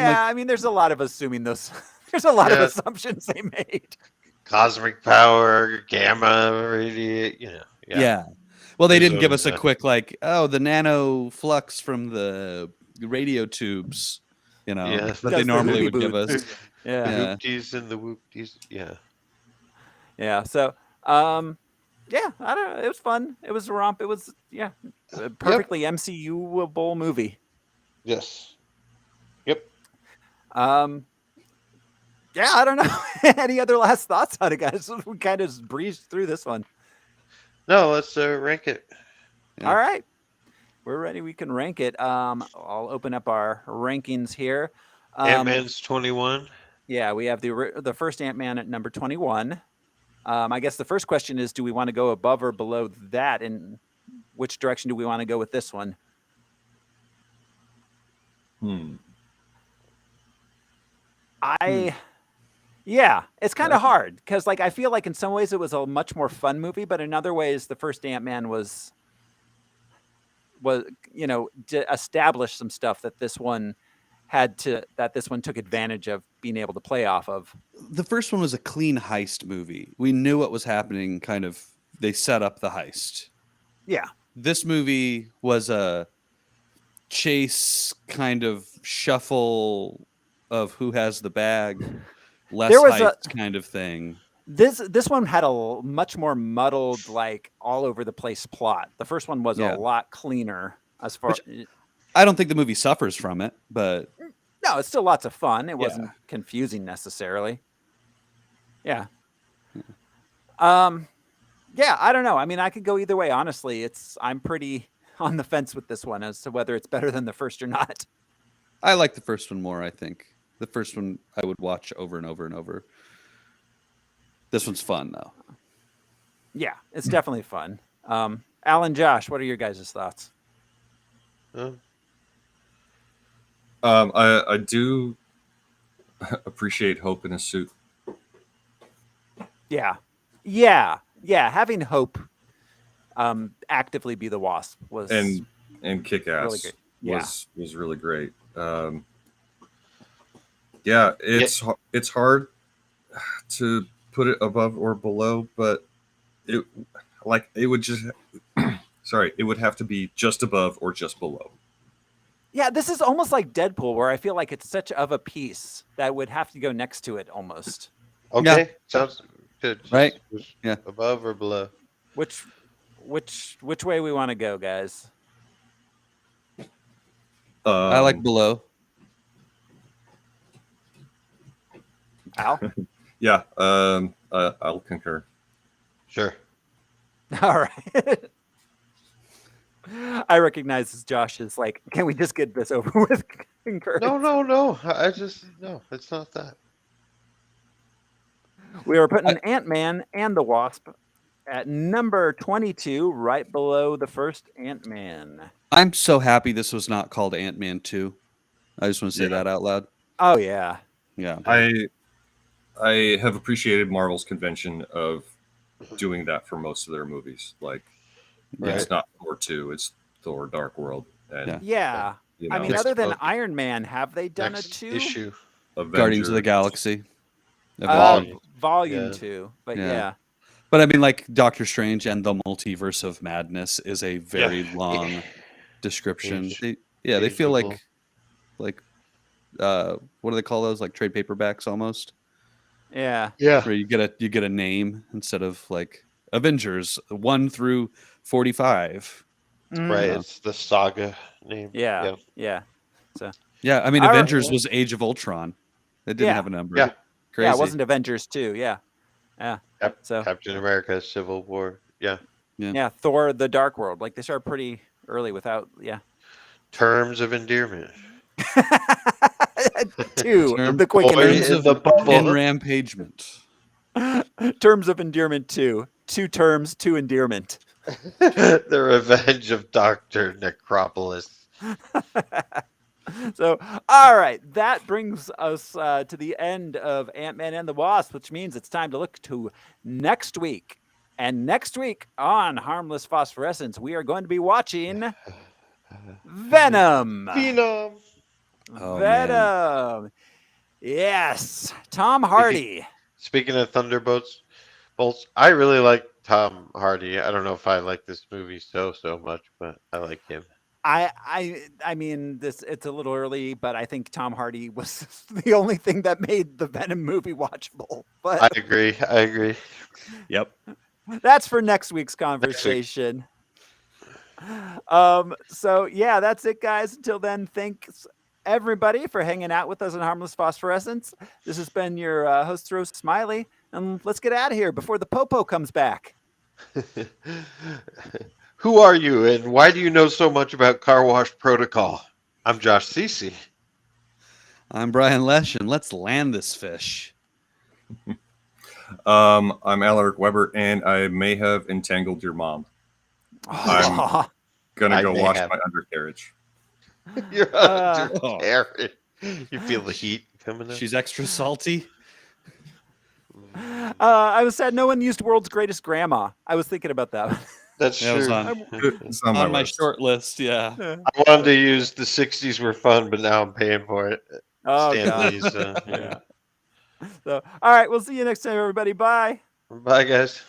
I mean, there's a lot of assuming those. There's a lot of Yeah. assumptions they made. Cosmic power, gamma, radiate, Yeah. Well, they There's didn't give always us a that. quick the nano flux from the radio tubes, Yeah. that That's they the normally Hoobie would give Boots. us. Yeah. The Yeah. hoopties and the whoopties. Yeah. Yeah. So, yeah, I don't know. It was fun. It was a romp. It was, a perfectly MCU-able movie. Yes. Yep. Yeah, I don't know. Any other last thoughts on it, guys? We kind of breezed through this one. No, let's rank it. Yeah. All right. We're ready. We can rank it. I'll open up our rankings here. Ant-Man's 21. Yeah, we have the first Ant-Man at number 21. I guess the first question is, do we want to go above or below that? And which direction do we want to go with this one? Yeah, it's kind of hard because like I feel like in some ways it was a much more fun movie, but in other ways the first Ant-Man was established some stuff that this one took advantage of being able to play off of. The first one was a clean heist movie. We knew what was happening. They set up the heist. Yeah. This movie was a chase kind of shuffle of who has the bag, less There was heist kind of thing. This one had a much more muddled, like all over the place plot. The first one was Yeah. a lot cleaner as far. I don't think the movie suffers from it, but No, it's still lots of fun. It wasn't confusing necessarily. Yeah. Yeah, I don't know. I mean, I could go either way. Honestly, I'm pretty on the fence with this one as to whether it's better than the first or not. I like the first one more. I think the first one I would watch over and over and over. This one's fun though. Yeah, it's definitely fun. Alan, Josh, what are your guys' thoughts? I do appreciate Hope in a suit. Yeah. Having Hope actively be the Wasp was and kick ass really great. Yeah. was really great. It's hard to put it above or below, but it would just it would have to be just above or just below. Yeah, this is almost like Deadpool, where I feel like it's such of a piece that would have to go next to it almost. Okay, sounds good. Right? Yeah. Above or below? Which way we want to go, guys? I like below. Al? Yeah, I'll concur. Sure. All right. I recognize as Josh is like, can we just get this over with? No. I just no, it's not that. We were putting AntMan and the Wasp at number 22, right below the first AntMan. I'm so happy this was not called Ant-Man 2. I just want to say that out loud. Oh yeah. Yeah. I have appreciated Marvel's convention of doing that for most of their movies. Like, it's not Thor 2, it's Thor Dark World. And, yeah. you know, I mean, other than Iron Man, have they done a 2? Issue. Guardians of the Galaxy. Volume 2. But yeah. But I mean, like Doctor Strange and the Multiverse of Madness is a very long description. They feel like what do they call those? Like trade paperbacks almost. Yeah. Where you get a name instead of like Avengers 1 through 45. Right, it's the saga name. Yeah. So yeah, I mean, Avengers was Age of Ultron. It didn't have a number. Yeah. Crazy. Yeah, it wasn't Avengers 2. Yeah. So Captain America, Civil War. Yeah, Thor: The Dark World. Like they started pretty early without. Terms of endearment. 2. The quick in rampagement. Terms of endearment 2. 2 terms, 2 endearment. The Revenge of Dr. Necropolis. So, all right, that brings us to the end of Ant-Man and the Wasp, which means it's time to look to next week. And next week on Harmless Phosphorescence, we are going to be watching Venom. Venom. Venom. Yes, Tom Hardy. Speaking of Thunderbolts, I really like Tom Hardy. I don't know if I like this movie so much, but I like him. I mean, it's a little early, but I think Tom Hardy was the only thing that made the Venom movie watchable. But I agree. Yep. That's for next week's conversation. So yeah, that's it, guys. Until then, thanks everybody for hanging out with us on Harmless Phosphorescence. This has been your host, Rose Smiley, and let's get out of here before the Popo comes back. Who are you, and why do you know so much about car wash protocol? I'm Josh Cece. I'm Brian Lesh, and let's land this fish. I'm Alaric Weber, and I may have entangled your mom. I'm gonna go wash my undercarriage. Your undercarriage. You feel the heat coming up. She's extra salty. I was sad no one used World's Greatest Grandma. I was thinking about that. That's true. It's on my short list. Yeah. I wanted to use the 60s were fun, but now I'm paying for it. Oh, Stanley's, So, all right. We'll see you next time, everybody. Bye. Bye, guys.